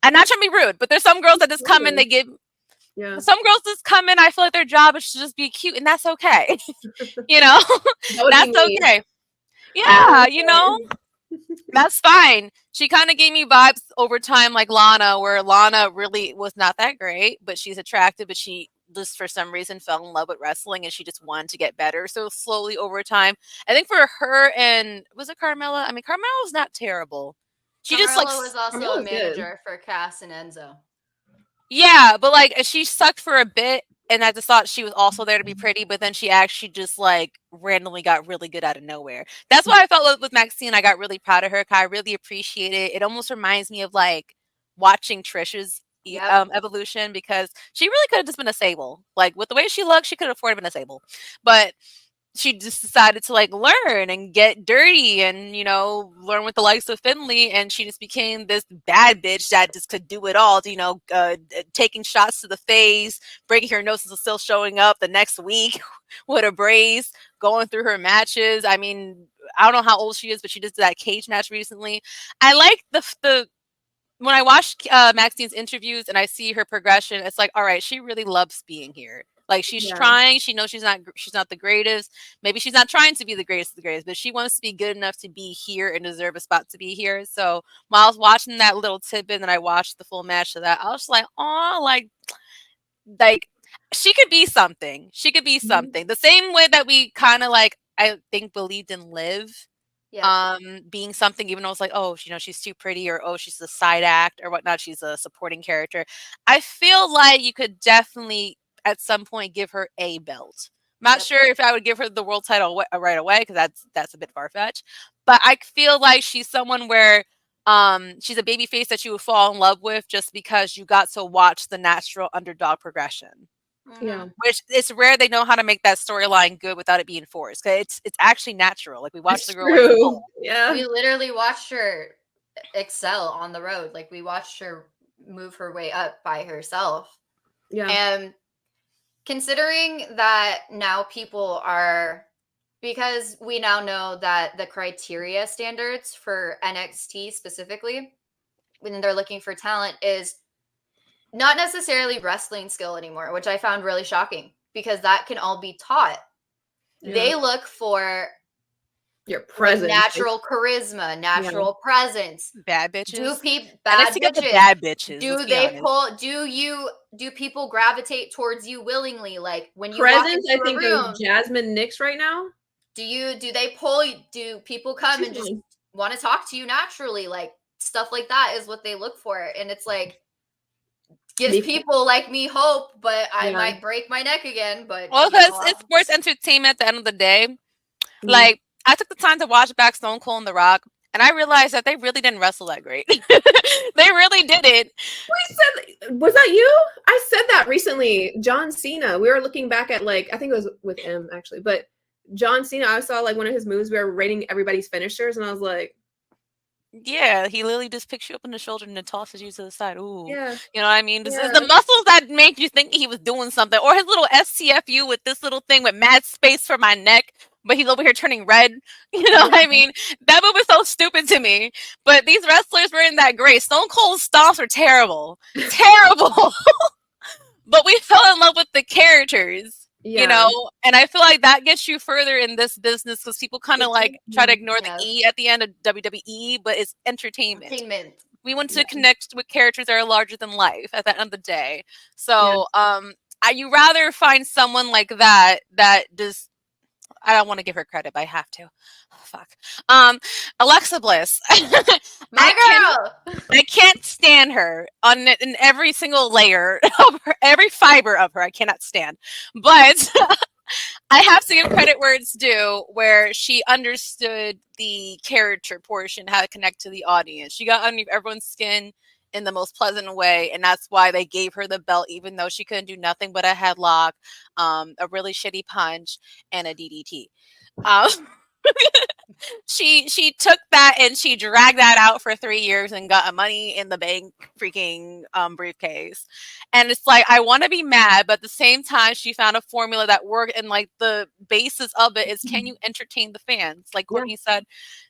I'm not trying to be rude, but there's some girls that just come in, they give. Yeah. Some girls just come in. I feel like their job is to just be cute, and that's okay. You know, That would that's be me. okay. Yeah, you know, that's fine. She kind of gave me vibes over time, like Lana, where Lana really was not that great, but she's attractive, but she just for some reason fell in love with wrestling and she just wanted to get better. So slowly over time, I think for her and was it Carmella? I mean, Carmella was not terrible. She just like Carmella was also Carmella's a manager for Cass and Enzo. yeah, but like she sucked for a bit, and I just thought she was also there to be pretty, but then she actually just like randomly got really good out of nowhere. That's why I felt with Maxine. I got really proud of her. I really appreciate it. It almost reminds me of like watching Trish's evolution because she really could have just been a Sable. Like with the way she looked, she could have afforded been a Sable, but she just decided to like learn and get dirty and, you know, learn with the likes of Finley. And she just became this bad bitch that just could do it all, you know, taking shots to the face, breaking her nose and still showing up the next week with a brace, going through her matches. I mean, I don't know how old she is, but she just did that cage match recently. I like the when I watch Maxine's interviews and I see her progression, it's like, all right, she really loves being here. Like she's trying. She knows she's not the greatest. Maybe she's not trying to be the greatest of the greatest, but she wants to be good enough to be here and deserve a spot to be here. So while I was watching that little tidbit and I watched the full match of that, I was like, oh, like she could be something. She could be something. The same way that we kind of like, I think, believed in Liv. Yeah. Being something, even though it's like, oh, you know, she's too pretty, or oh, she's a side act or whatnot, she's a supporting character. I feel like you could definitely at some point give her a belt. I'm not sure if I would give her the world title right away because that's a bit far-fetched, but I feel like she's someone where she's a baby face that you would fall in love with just because you got to watch the natural underdog progression. Yeah. Which it's rare they know how to make that storyline good without it being forced. 'Cause it's actually natural. Like we watched the girl like True. Yeah. We literally watched her excel on the road. Like we watched her move her way up by herself. Yeah. And considering that now people are, because we now know that the criteria standards for NXT specifically, when they're looking for talent, is not necessarily wrestling skill anymore, which I found really shocking because that can all be taught. Yeah. They look for Your presence. natural charisma, natural presence. Bad bitches. Bad NXT got the bitches. bad bitches. Do let's be they honest. pull? Do people gravitate towards you willingly? Like when you Presence, walk I into think a room, of Jasmine Nix right now. do they pull? Do people come She's and just fine. want to talk to you naturally? Like stuff like that is what they look for, and it's like gives people like me hope, but I might break my neck again. But well, because it's sports entertainment at the end of the day. Mhm. Like I took the time to watch back Stone Cold and The Rock, and I realized that they really didn't wrestle that great. They really didn't. Was that you? I said that recently. John Cena. We were looking back at like I think it was with him actually, but John Cena. I saw like one of his moves. We were rating everybody's finishers, and I was like, yeah, he literally just picks you up on the shoulder and then tosses you to the side. Ooh, yeah, you know what I mean? This yeah. is the muscles that make you think he was doing something, or his little STFU with this little thing with mad space for my neck, but he's over here turning red. You know what I mean? That move is so stupid to me. But these wrestlers weren't that great. Stone Cold's stomps were terrible, terrible. But we fell in love with the characters. Yeah. You know, and I feel like that gets you further in this business because people kind of like try to ignore the E at the end of WWE, but it's entertainment. We want to connect with characters that are larger than life at the end of the day. So, you rather find someone like that just. I don't want to give her credit, but I have to. Oh, fuck. Alexa Bliss. My girl. I can't stand her in every single layer of her, every fiber of her. I cannot stand. But I have to give credit where it's due, where she understood the character portion, how to connect to the audience. She got under everyone's skin in the most pleasant way, and that's why they gave her the belt, even though she couldn't do nothing but a headlock, a really shitty punch, and a DDT. She took that and she dragged that out for 3 years and got a Money in the Bank freaking briefcase. And it's like, I want to be mad, but at the same time, she found a formula that worked. And like the basis of it is, can you entertain the fans? Like Courtney said,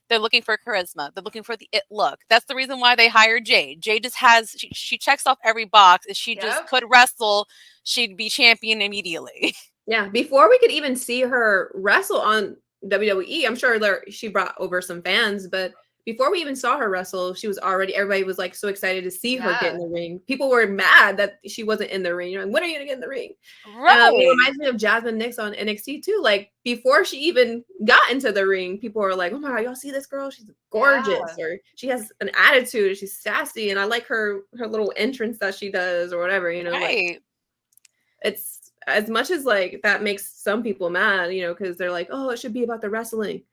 they're looking for charisma. They're looking for the it look. That's the reason why they hired Jey. Jey just has, she checks off every box. If she just could wrestle, she'd be champion immediately. Yeah. Before we could even see her wrestle on WWE, I'm sure she brought over some fans, but before we even saw her wrestle, she was already, everybody was like so excited to see her get in the ring. People were mad that she wasn't in the ring. You're like, when are you gonna get in the ring? Right. It reminds me of Jasmine Nix on NXT too. Like before she even got into the ring, people were like, oh my God, y'all see this girl? She's gorgeous, or she has an attitude, she's sassy, and I like her little entrance that she does or whatever, you know. Right. Like, it's as much as like that makes some people mad, you know, because they're like, oh, it should be about the wrestling.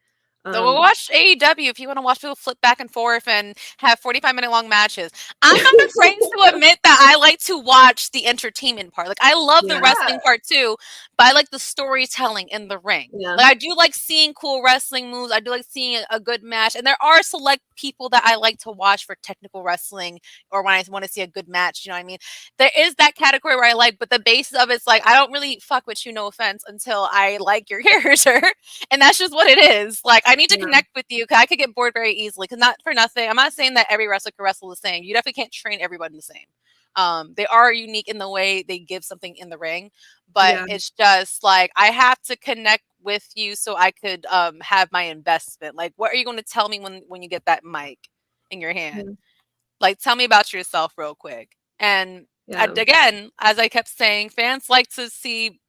So we'll watch AEW if you want to watch people flip back and forth and have 45-minute long matches. I'm not afraid to admit that I like to watch the entertainment part. Like I love the wrestling part too, but I like the storytelling in the ring. Like I do like seeing cool wrestling moves. I do like seeing a good match. And there are select people that I like to watch for technical wrestling or when I want to see a good match. You know what I mean? There is that category where I like, but the basis of it's like, I don't really fuck with you, no offense, until I like your character. And that's just what it is. Like, I need to connect with you because I could get bored very easily. Because not for nothing, I'm not saying that every wrestler can wrestle the same. You definitely can't train everybody the same. They are unique in the way they give something in the ring, but it's just like I have to connect with you so I could have my investment. Like, what are you going to tell me when you get that mic in your hand? Like, tell me about yourself real quick. And again, as I kept saying, fans like to see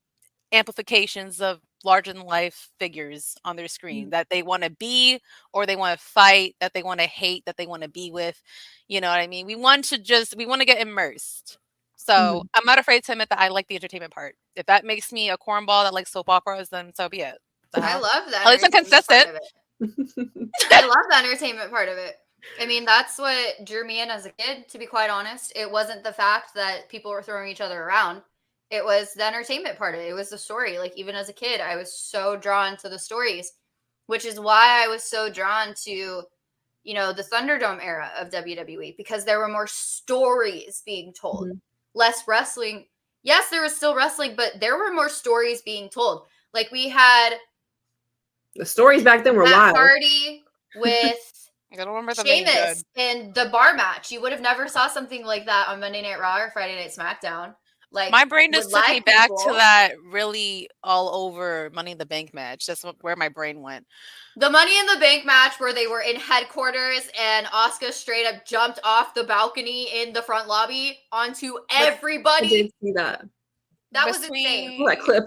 amplifications of larger than life figures on their screen that they want to be or they want to fight, that they want to hate, that they want to be with. You know what I mean? We want to get immersed. So I'm not afraid to admit that I like the entertainment part. If that makes me a cornball that likes soap operas, then so be it. So, I love that. At least I'm consistent. I love the entertainment part of it. I mean, that's what drew me in as a kid, to be quite honest. It wasn't the fact that people were throwing each other around. It was the entertainment part of it. It was the story. Like, even as a kid, I was so drawn to the stories, which is why I was so drawn to, you know, the Thunderdome era of WWE, because there were more stories being told. Mhm. Less wrestling. Yes, there was still wrestling, but there were more stories being told. Like, we had The stories back then were Matt wild. Hardy with I don't remember them being Sheamus good. in the bar match. You would have never saw something like that on Monday Night Raw or Friday Night SmackDown. Like, My brain with just took me live back people. to that really all over Money in the Bank match. That's where my brain went. The Money in the Bank match where they were in headquarters and Asuka straight up jumped off the balcony in the front lobby onto I everybody. did see that. That was insane. Oh, that clip.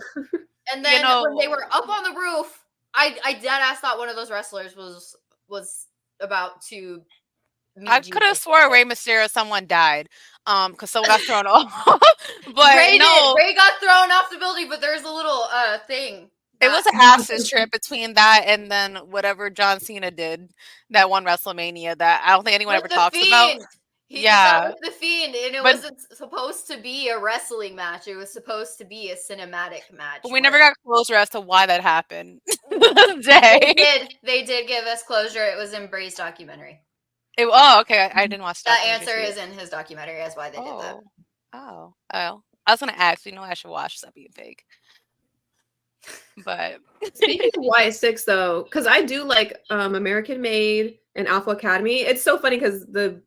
And then You know, when they were up on the roof, I dead ass thought one of those wrestlers was about to meet I could have Jesus. swore Rey Mysterio someone died. Because someone got thrown off. But Ray no, Ray got thrown off the building, but there's a little thing. it was an acid trip between that and then whatever John Cena did that one WrestleMania that I don't think anyone ever talks about. He did Yeah. that with the Fiend, and it But- wasn't supposed to be a wrestling match. It was supposed to be a cinematic match. But we never got closure as to why that happened. They did give us closure. It was in Bray's documentary. Okay. I didn't watch that. That answer is in his documentary as why they did that. Oh. I was gonna ask. I should watch that being fake. But Speaking of Y6 though, because I do like American Made and Alpha Academy. It's so funny because the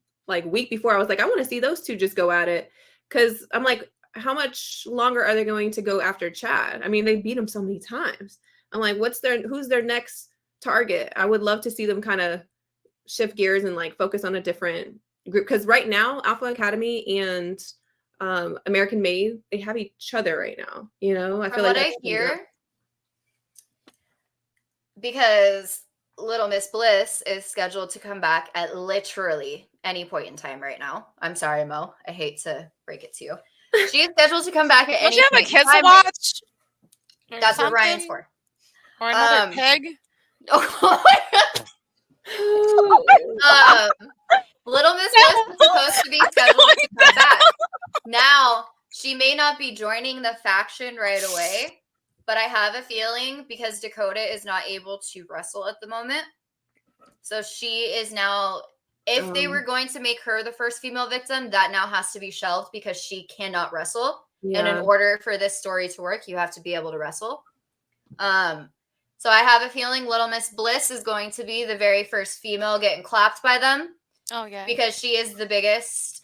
week before I was like, I want to see those two just go at it. Because I'm like, how much longer are they going to go after Chad? I mean, they beat him so many times. I'm like, who's their next target? I would love to see them kind of shift gears and focus on a different group. Because right now, Alpha Academy and American Made, they have each other right now. You know, I feel like what I hear, because Little Miss Bliss is scheduled to come back at literally any point in time right now. I'm sorry, Mo. I hate to break it to you. She is scheduled to come back at any don't you have a point in kids to time. watch? That's what Ryan's for. Or another peg? Oh Little Miss Bliss is supposed to be scheduled to come back. Now, she may not be joining the faction right away, but I have a feeling because Dakota is not able to wrestle at the moment. So she is now, if they were going to make her the first female victim, that now has to be shelved because she cannot wrestle. Yeah. And in order for this story to work, you have to be able to wrestle. So I have a feeling Little Miss Bliss is going to be the very first female getting clapped by them. Oh, yeah. Because she is the biggest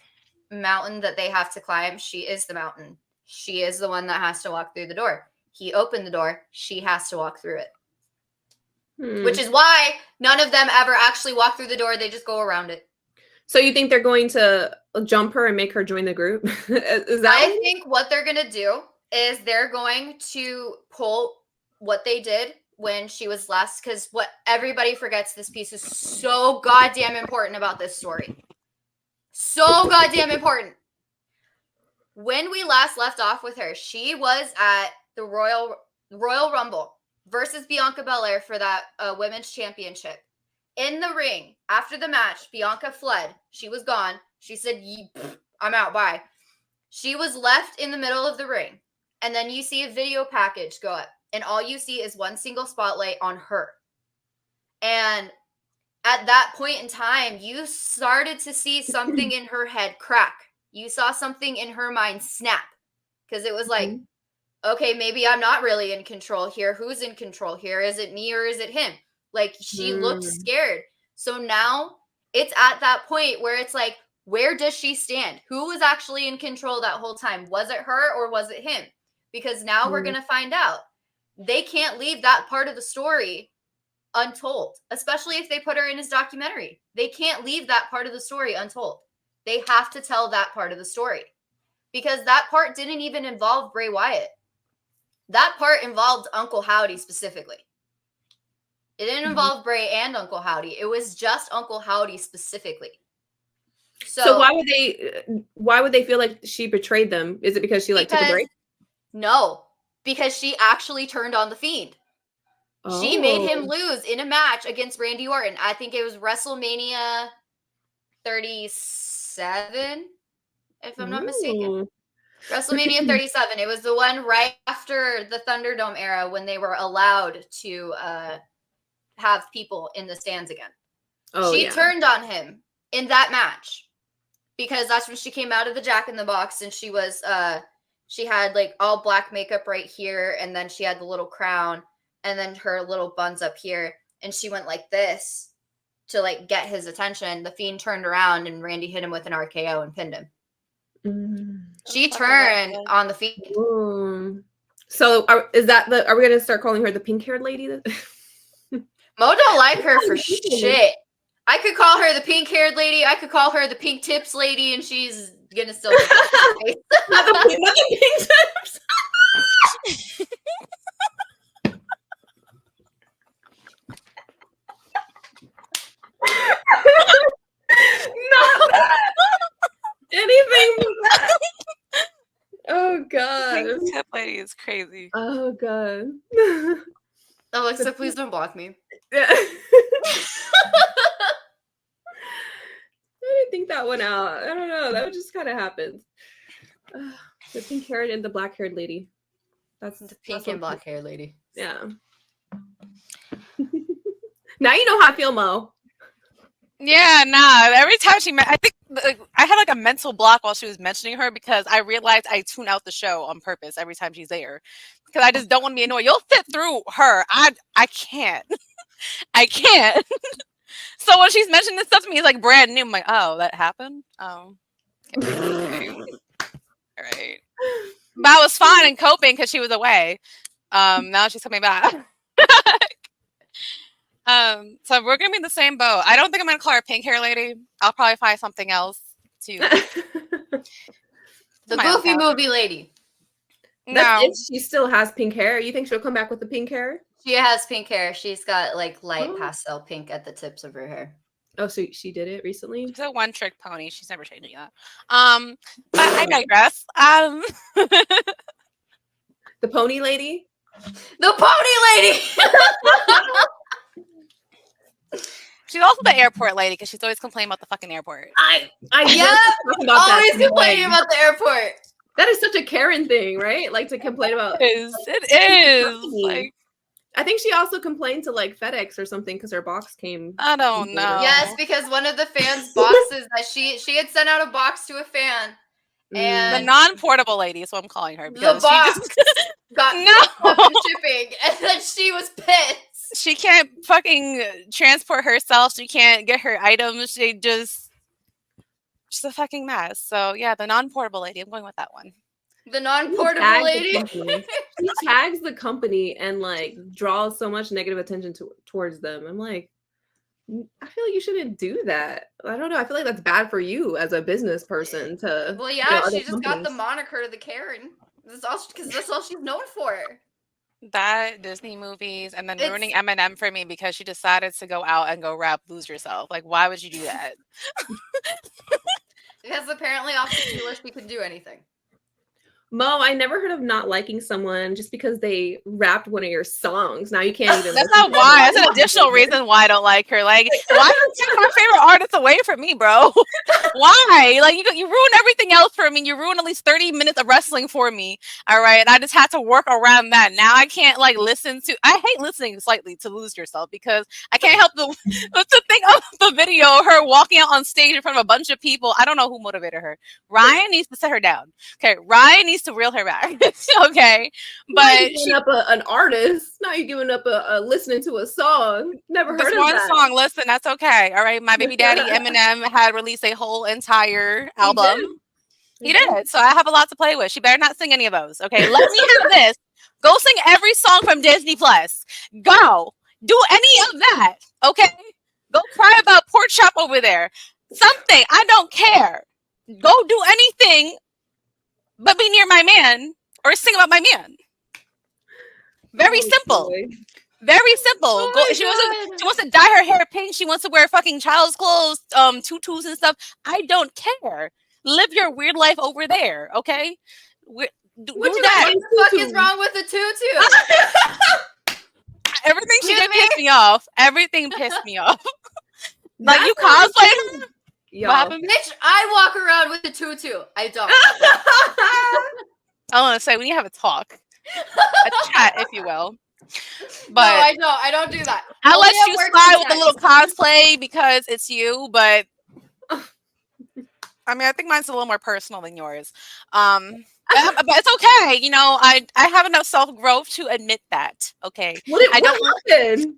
mountain that they have to climb. She is the mountain. She is the one that has to walk through the door. He opened the door. She has to walk through it. Which is why none of them ever actually walk through the door. They just go around it. So you think they're going to jump her and make her join the group? Is that? I think what they're going to do is they're going to pull what they did when she was last, because what everybody forgets, this piece is so goddamn important about this story. So goddamn important. When we last left off with her, she was at the Royal Rumble versus Bianca Belair for that women's championship. In the ring, after the match, Bianca fled. She was gone. She said, I'm out, bye. She was left in the middle of the ring. And then you see a video package go up. And all you see is one single spotlight on her. And at that point in time, you started to see something in her head crack. You saw something in her mind snap. Because it was like, okay, maybe I'm not really in control here. Who's in control here? Is it me or is it him? Like, she looked scared. So now it's at that point where it's like, where does she stand? Who was actually in control that whole time? Was it her or was it him? Because now we're going to find out. They can't leave that part of the story untold, especially if they put her in his documentary. They can't leave that part of the story untold. They have to tell that part of the story because that part didn't even involve Bray Wyatt. That part involved Uncle Howdy specifically. It didn't involve Bray and Uncle Howdy. It was just Uncle Howdy specifically. So why would they feel like she betrayed them? Is it because she took a break? No, because she actually turned on the Fiend. She made him lose in a match against Randy Orton. I think it was WrestleMania 37, if I'm not mistaken. WrestleMania 37. It was the one right after the Thunderdome era when they were allowed to have people in the stands again. Oh, she yeah. turned on him in that match because that's when she came out of the Jack in the Box, and she was she had like all black makeup right here, and then she had the little crown, and then her little buns up here, and she went like this to like get his attention. The Fiend turned around and Randy hit him with an RKO and pinned him. She turned on the Fiend. Ooh. So are we gonna start calling her the pink-haired lady? Mo don't like her for shit. I could call her the pink-haired lady. I could call her the pink tips lady, and she's gonna still not the pink tips. Not that. Anything but that. Oh god. Pink tip lady is crazy. Oh god. Alexa, please don't block me. Yeah. I didn't think that one out. I don't know. That just kind of happened. The pink-haired and the black-haired lady. That's The pink and black hair lady. Yeah. Now you know how I feel, Mo. Yeah, nah. Every time I think I had like a mental block while she was mentioning her because I realized I tune out the show on purpose every time she's there because I just don't want to be annoyed. You'll sit through her. I can't. I can't. So when she's mentioning this stuff to me, it's like brand new. I'm like, oh, that happened. Oh, okay. All right. But I was fine and coping because she was away. Now she's coming back. So we're gonna be in the same boat. I don't think I'm gonna call her pink hair lady. I'll probably find something else to. The Goofy movie lady. No, She still has pink hair. You think she'll come back with the pink hair? She has pink hair. She's got like light pastel pink at the tips of her hair. Oh, so she did it recently? she's a one-trick pony. She's never changing that. But I digress. The pony lady? The pony lady. She's also the airport lady because she's always complaining about the fucking airport. I Always complaining about the airport. That is such a Karen thing, right? Like to complain about. It is. Like, I think she also complained to like FedEx or something because her box came. I don't know. Yes, because one of the fans' boxes that she had sent out a box to a fan, and The non-portable lady is what I'm calling her. the Because box she just got No. the shipping, and then she was pissed. she can't fucking transport herself. She can't get her items. She's a fucking mess. So yeah, the non-portable lady. I'm going with that one. The non-portable lady. She tags the company and like draws so much negative attention towards them. I'm like, I feel like you shouldn't do that. I don't know. I feel like that's bad for you as a business person to. Well, yeah, she just got the moniker of the Karen. That's all because that's all she's known for. That Disney movies and then ruining Eminem for me because she decided to go out and go rap Lose Yourself. Like, why would you do that? Because apparently off the Taylor she could do anything. Mo, I never heard of not liking someone just because they rapped one of your songs. Now you can't even. That's not why. That's an additional reason why I don't like her. Like, why you take my favorite artist away from me, bro? Why? Like, you ruin everything else for me. You ruined at least 30 minutes of wrestling for me. All right, and I just had to work around that. Now I can't like listen to. I hate listening slightly to Lose Yourself because I can't help to think of the video of her walking out on stage in front of a bunch of people. I don't know who motivated her. Ryan needs to set her down. Okay, Ryan needs to reel her back. Okay, but you giving up an artist. Now you're giving up a listening to a song. Never heard of one that. song. Listen, that's okay. All right, my baby daddy Eminem had released a whole entire album. He did. So I have a lot to play with. She better not sing any of those. Okay, let me have this. Go sing every song from Disney Plus. Go do any of that. Okay, go cry about pork chop over there. Something. I don't care. Go do anything. But be near my man or sing about my man. Very simple. Boy. Very simple. She wants to dye her hair pink. She wants to wear fucking child's clothes, tutus and stuff. I don't care. Live your weird life over there, okay? Do that. What the fuck is wrong with the tutu? Everything she did pissed me off. Everything pissed me off. Like you cosplay her? Yo. What happened? Bitch, I walk around with a tutu. I don't. I want to say we need to have a talk, a chat, if you will. But no, I don't do that. I'll Only let at you work slide with a little sometimes. cosplay because it's you. But I mean, I think mine's a little more personal than yours. But it's okay. You know, I have enough self growth to admit that. Okay, What don't. happened?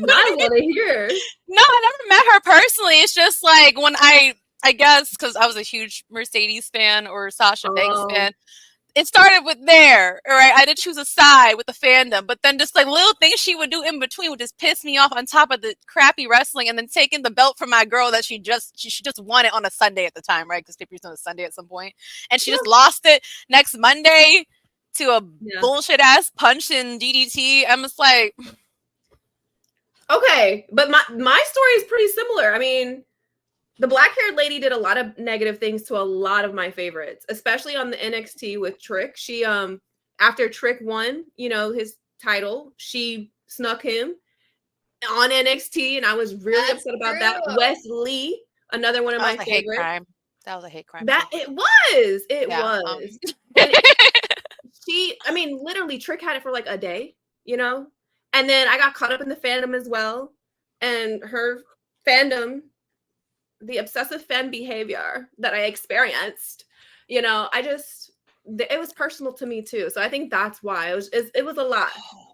Now I want to hear. No, I never met her personally. It's just like when I guess because I was a huge Mercedes fan or Sasha Banks fan. It started with there, all right? I did choose a side with the fandom, but then just like little things she would do in between would just piss me off on top of the crappy wrestling, and then taking the belt from my girl that she just won it on a Sunday at the time, right? Because pay-per-view's on a Sunday at some point, and she just lost it next Monday to a bullshit ass punch in DDT. I'm just like, okay, but my story is pretty similar. I mean, the black-haired lady did a lot of negative things to a lot of my favorites, especially on the NXT with Trick. She, after Trick won, you know, his title, she snuck him on NXT, and I was really upset about that. Wes Lee, another one of my favorites. Hate crime. That was a hate crime. That it was. It was. I mean, literally, Trick had it for like a day, you know? And then I got caught up in the fandom as well. And her fandom, the obsessive fan behavior that I experienced, you know, it was personal to me too. So I think that's why it was a lot.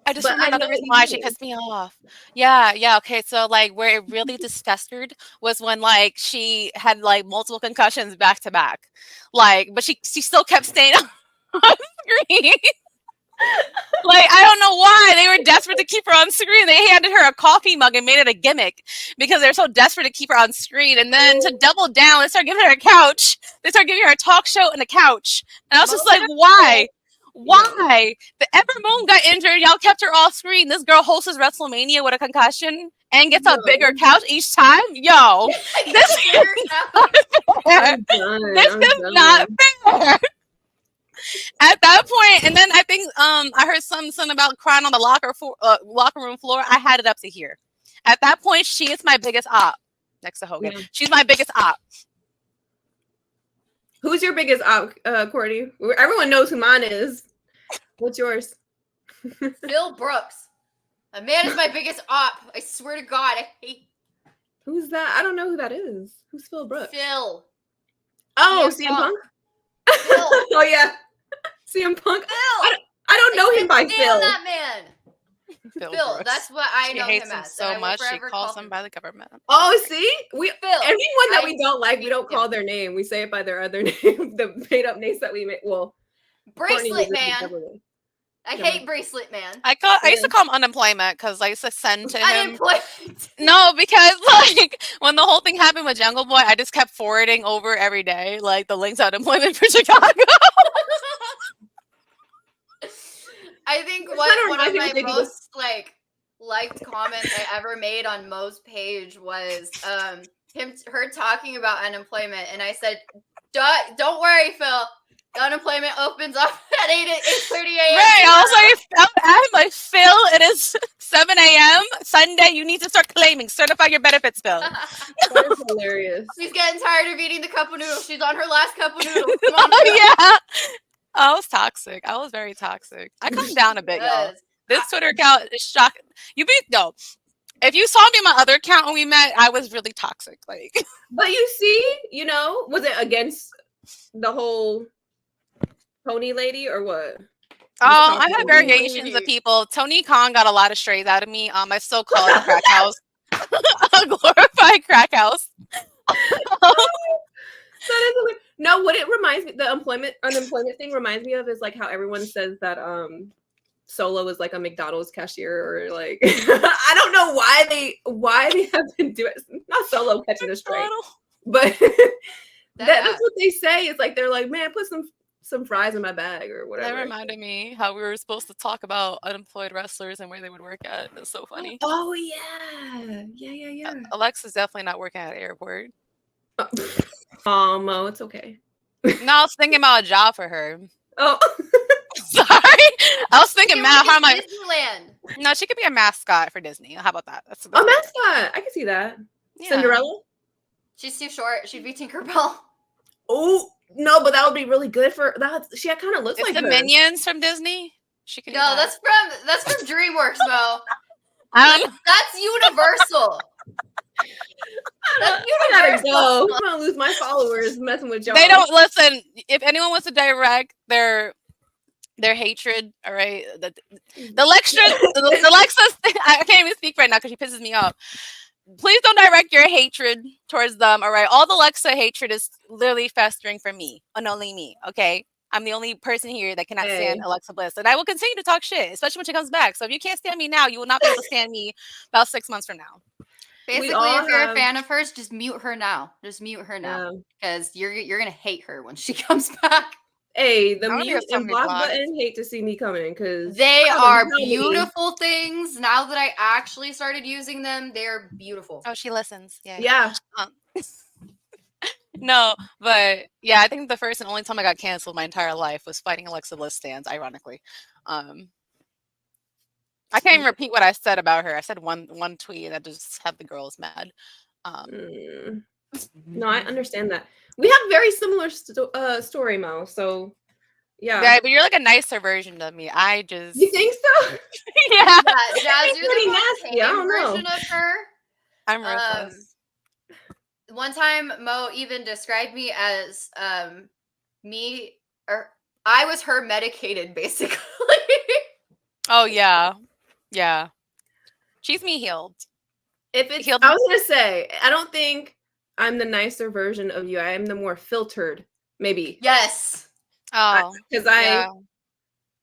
I just remember another reason why she pissed me off. Yeah. Okay, so like where it really disgusted was when like she had like multiple concussions back to back, like, but she still kept staying on screen. Like, I don't know why they were desperate to keep her on screen. They handed her a coffee mug and made it a gimmick because they're so desperate to keep her on screen. And then to double down, they started giving her a couch. They started giving her a talk show and a couch. And I was just like, why? Why? The Ember Moon got injured. Y'all kept her off screen. This girl hosts WrestleMania with a concussion and gets a bigger couch each time. Yo, this is not fair. At that point, and then I think I heard something about crying on the locker room floor. I had it up to here. At that point, she is my biggest op next to Hogan. Yeah. She's my biggest op. Who's your biggest op, Courtney? Everyone knows who mine is. What's yours? Phil Brooks. A man is my biggest op. I swear to God, I hate. Who's that? I don't know who that is. Who's Phil Brooks? Phil. Oh, CM Punk. Phil. Oh yeah. CM Punk. Phil. I don't know him by Phil. That man. Phil. That's what I know him as. So much she calls him by the government. Oh, see, everyone that we don't like, we don't call their name. We say it by their other name, the made up names that we make. Well, Bracelet Man. I hate Bracelet Man. I used to call him Unemployment because I used to send to him. No, because like when the whole thing happened with Jungle Boy, I just kept forwarding over every day like the links to unemployment for Chicago. I think one of my most liked comments I ever made on Mo's page was her talking about unemployment, and I said, "Don't worry, Phil. Unemployment opens up at 8:30 a.m. Right, I was like, Phil, it is 7 a.m. Sunday. You need to start claiming. Certify your benefits, Phil. That is hilarious. She's getting tired of eating the cup of noodles. She's on her last cup of noodles. Come on, yeah. I was toxic. I was very toxic. I calmed down a bit, y'all. This Twitter account is shocking. If you saw me on my other account when we met, I was really toxic. Like, but you see, was it against the whole Tony lady or what? I had variations of people. Tony Khan got a lot of strays out of me. I still call it a crack house. A glorified crack house. No, what it reminds me, the unemployment thing reminds me of is like how everyone says that Solo is like a McDonald's cashier or like I don't know why they have been doing not Solo catching a stray, but that's what they say. It's like they're like, man, put some fries in my bag or whatever. That reminded me how we were supposed to talk about unemployed wrestlers and where they would work at. It's so funny. Oh yeah. Alexa's definitely not working at an airport. Mo, it's okay. No, I was thinking about a job for her. Oh, sorry. I was thinking, how am I? Disneyland. No, she could be a mascot for Disney. How about that? That's a mascot. I can see that. Yeah. Cinderella. She's too short. She'd be Tinkerbell. Oh, No, but that would be really good for that. She kind of looks It's like the her. Minions from Disney. She could do No, that. that's from DreamWorks, Mo. I don't know. That's Universal. That's I gotta Universal. go. I'm gonna lose my followers messing with y'all. They don't listen. If anyone wants to direct their hatred, all right. The Lexus. I can't even speak right now because she pisses me off. Please don't direct your hatred towards them. All right. All the Lexa hatred is literally festering for me and only me. Okay. I'm the only person here that cannot stand Alexa Bliss, and I will continue to talk shit, especially when she comes back. So if you can't stand me now, you will not be able to stand me about 6 months from now. Basically, if you're a fan of hers, just mute her now. Just mute her now, because you're gonna hate her when she comes back. Hey, the I'm gonna mute get so and many block blogs. button hate to see me coming because They are beautiful things. Now that I actually started using them, they're beautiful. Oh, she listens. Yeah. No, but yeah, I think the first and only time I got canceled my entire life was fighting Alexa Bliss stands, ironically. I can't even repeat what I said about her. I said one tweet that just had the girls mad. No, I understand that. We have very similar story, Mo. So yeah, but you're like a nicer version of me. I just You think so? yeah. Jazz, you're the nasty. I don't know. version of her. I'm ruthless. One time Mo even described me as I was her medicated, basically. Oh yeah. Yeah. She's me healed. If it's I was gonna say, I don't think I'm the nicer version of you. I am the more filtered, maybe. Yes. Oh. Because I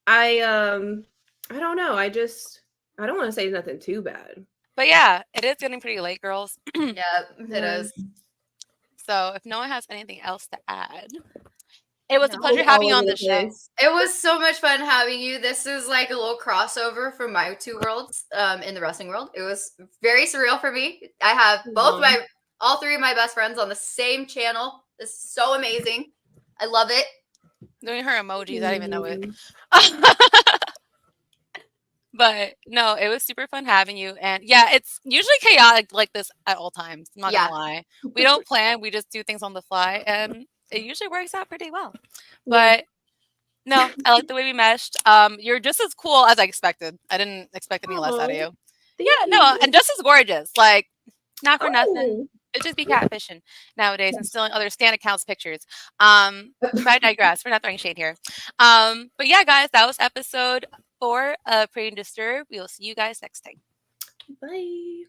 don't know. I don't want to say nothing too bad. But yeah, it is getting pretty late, girls. Yeah, it is. So if no one has anything else to add, it was a pleasure having you on the show. It was so much fun having you. This is like a little crossover from my two worlds in the wrestling world. It was very surreal for me. I have all three of my best friends on the same channel. This is so amazing. I love it. Doing her emojis, I didn't even know it. But no, it was super fun having you. And yeah, it's usually chaotic like this at all times. I'm not gonna lie. We don't plan, we just do things on the fly, and it usually works out pretty well. But no, I like the way we meshed. You're just as cool as I expected. I didn't expect any less out of you. Yeah, no, and just as gorgeous. Like, not for nothing. It'd just be catfishing nowadays and stealing other stan accounts pictures. But I digress. We're not throwing shade here. But yeah, guys, that was episode 4 of Pretty and Disturbed. We will see you guys next time. Bye.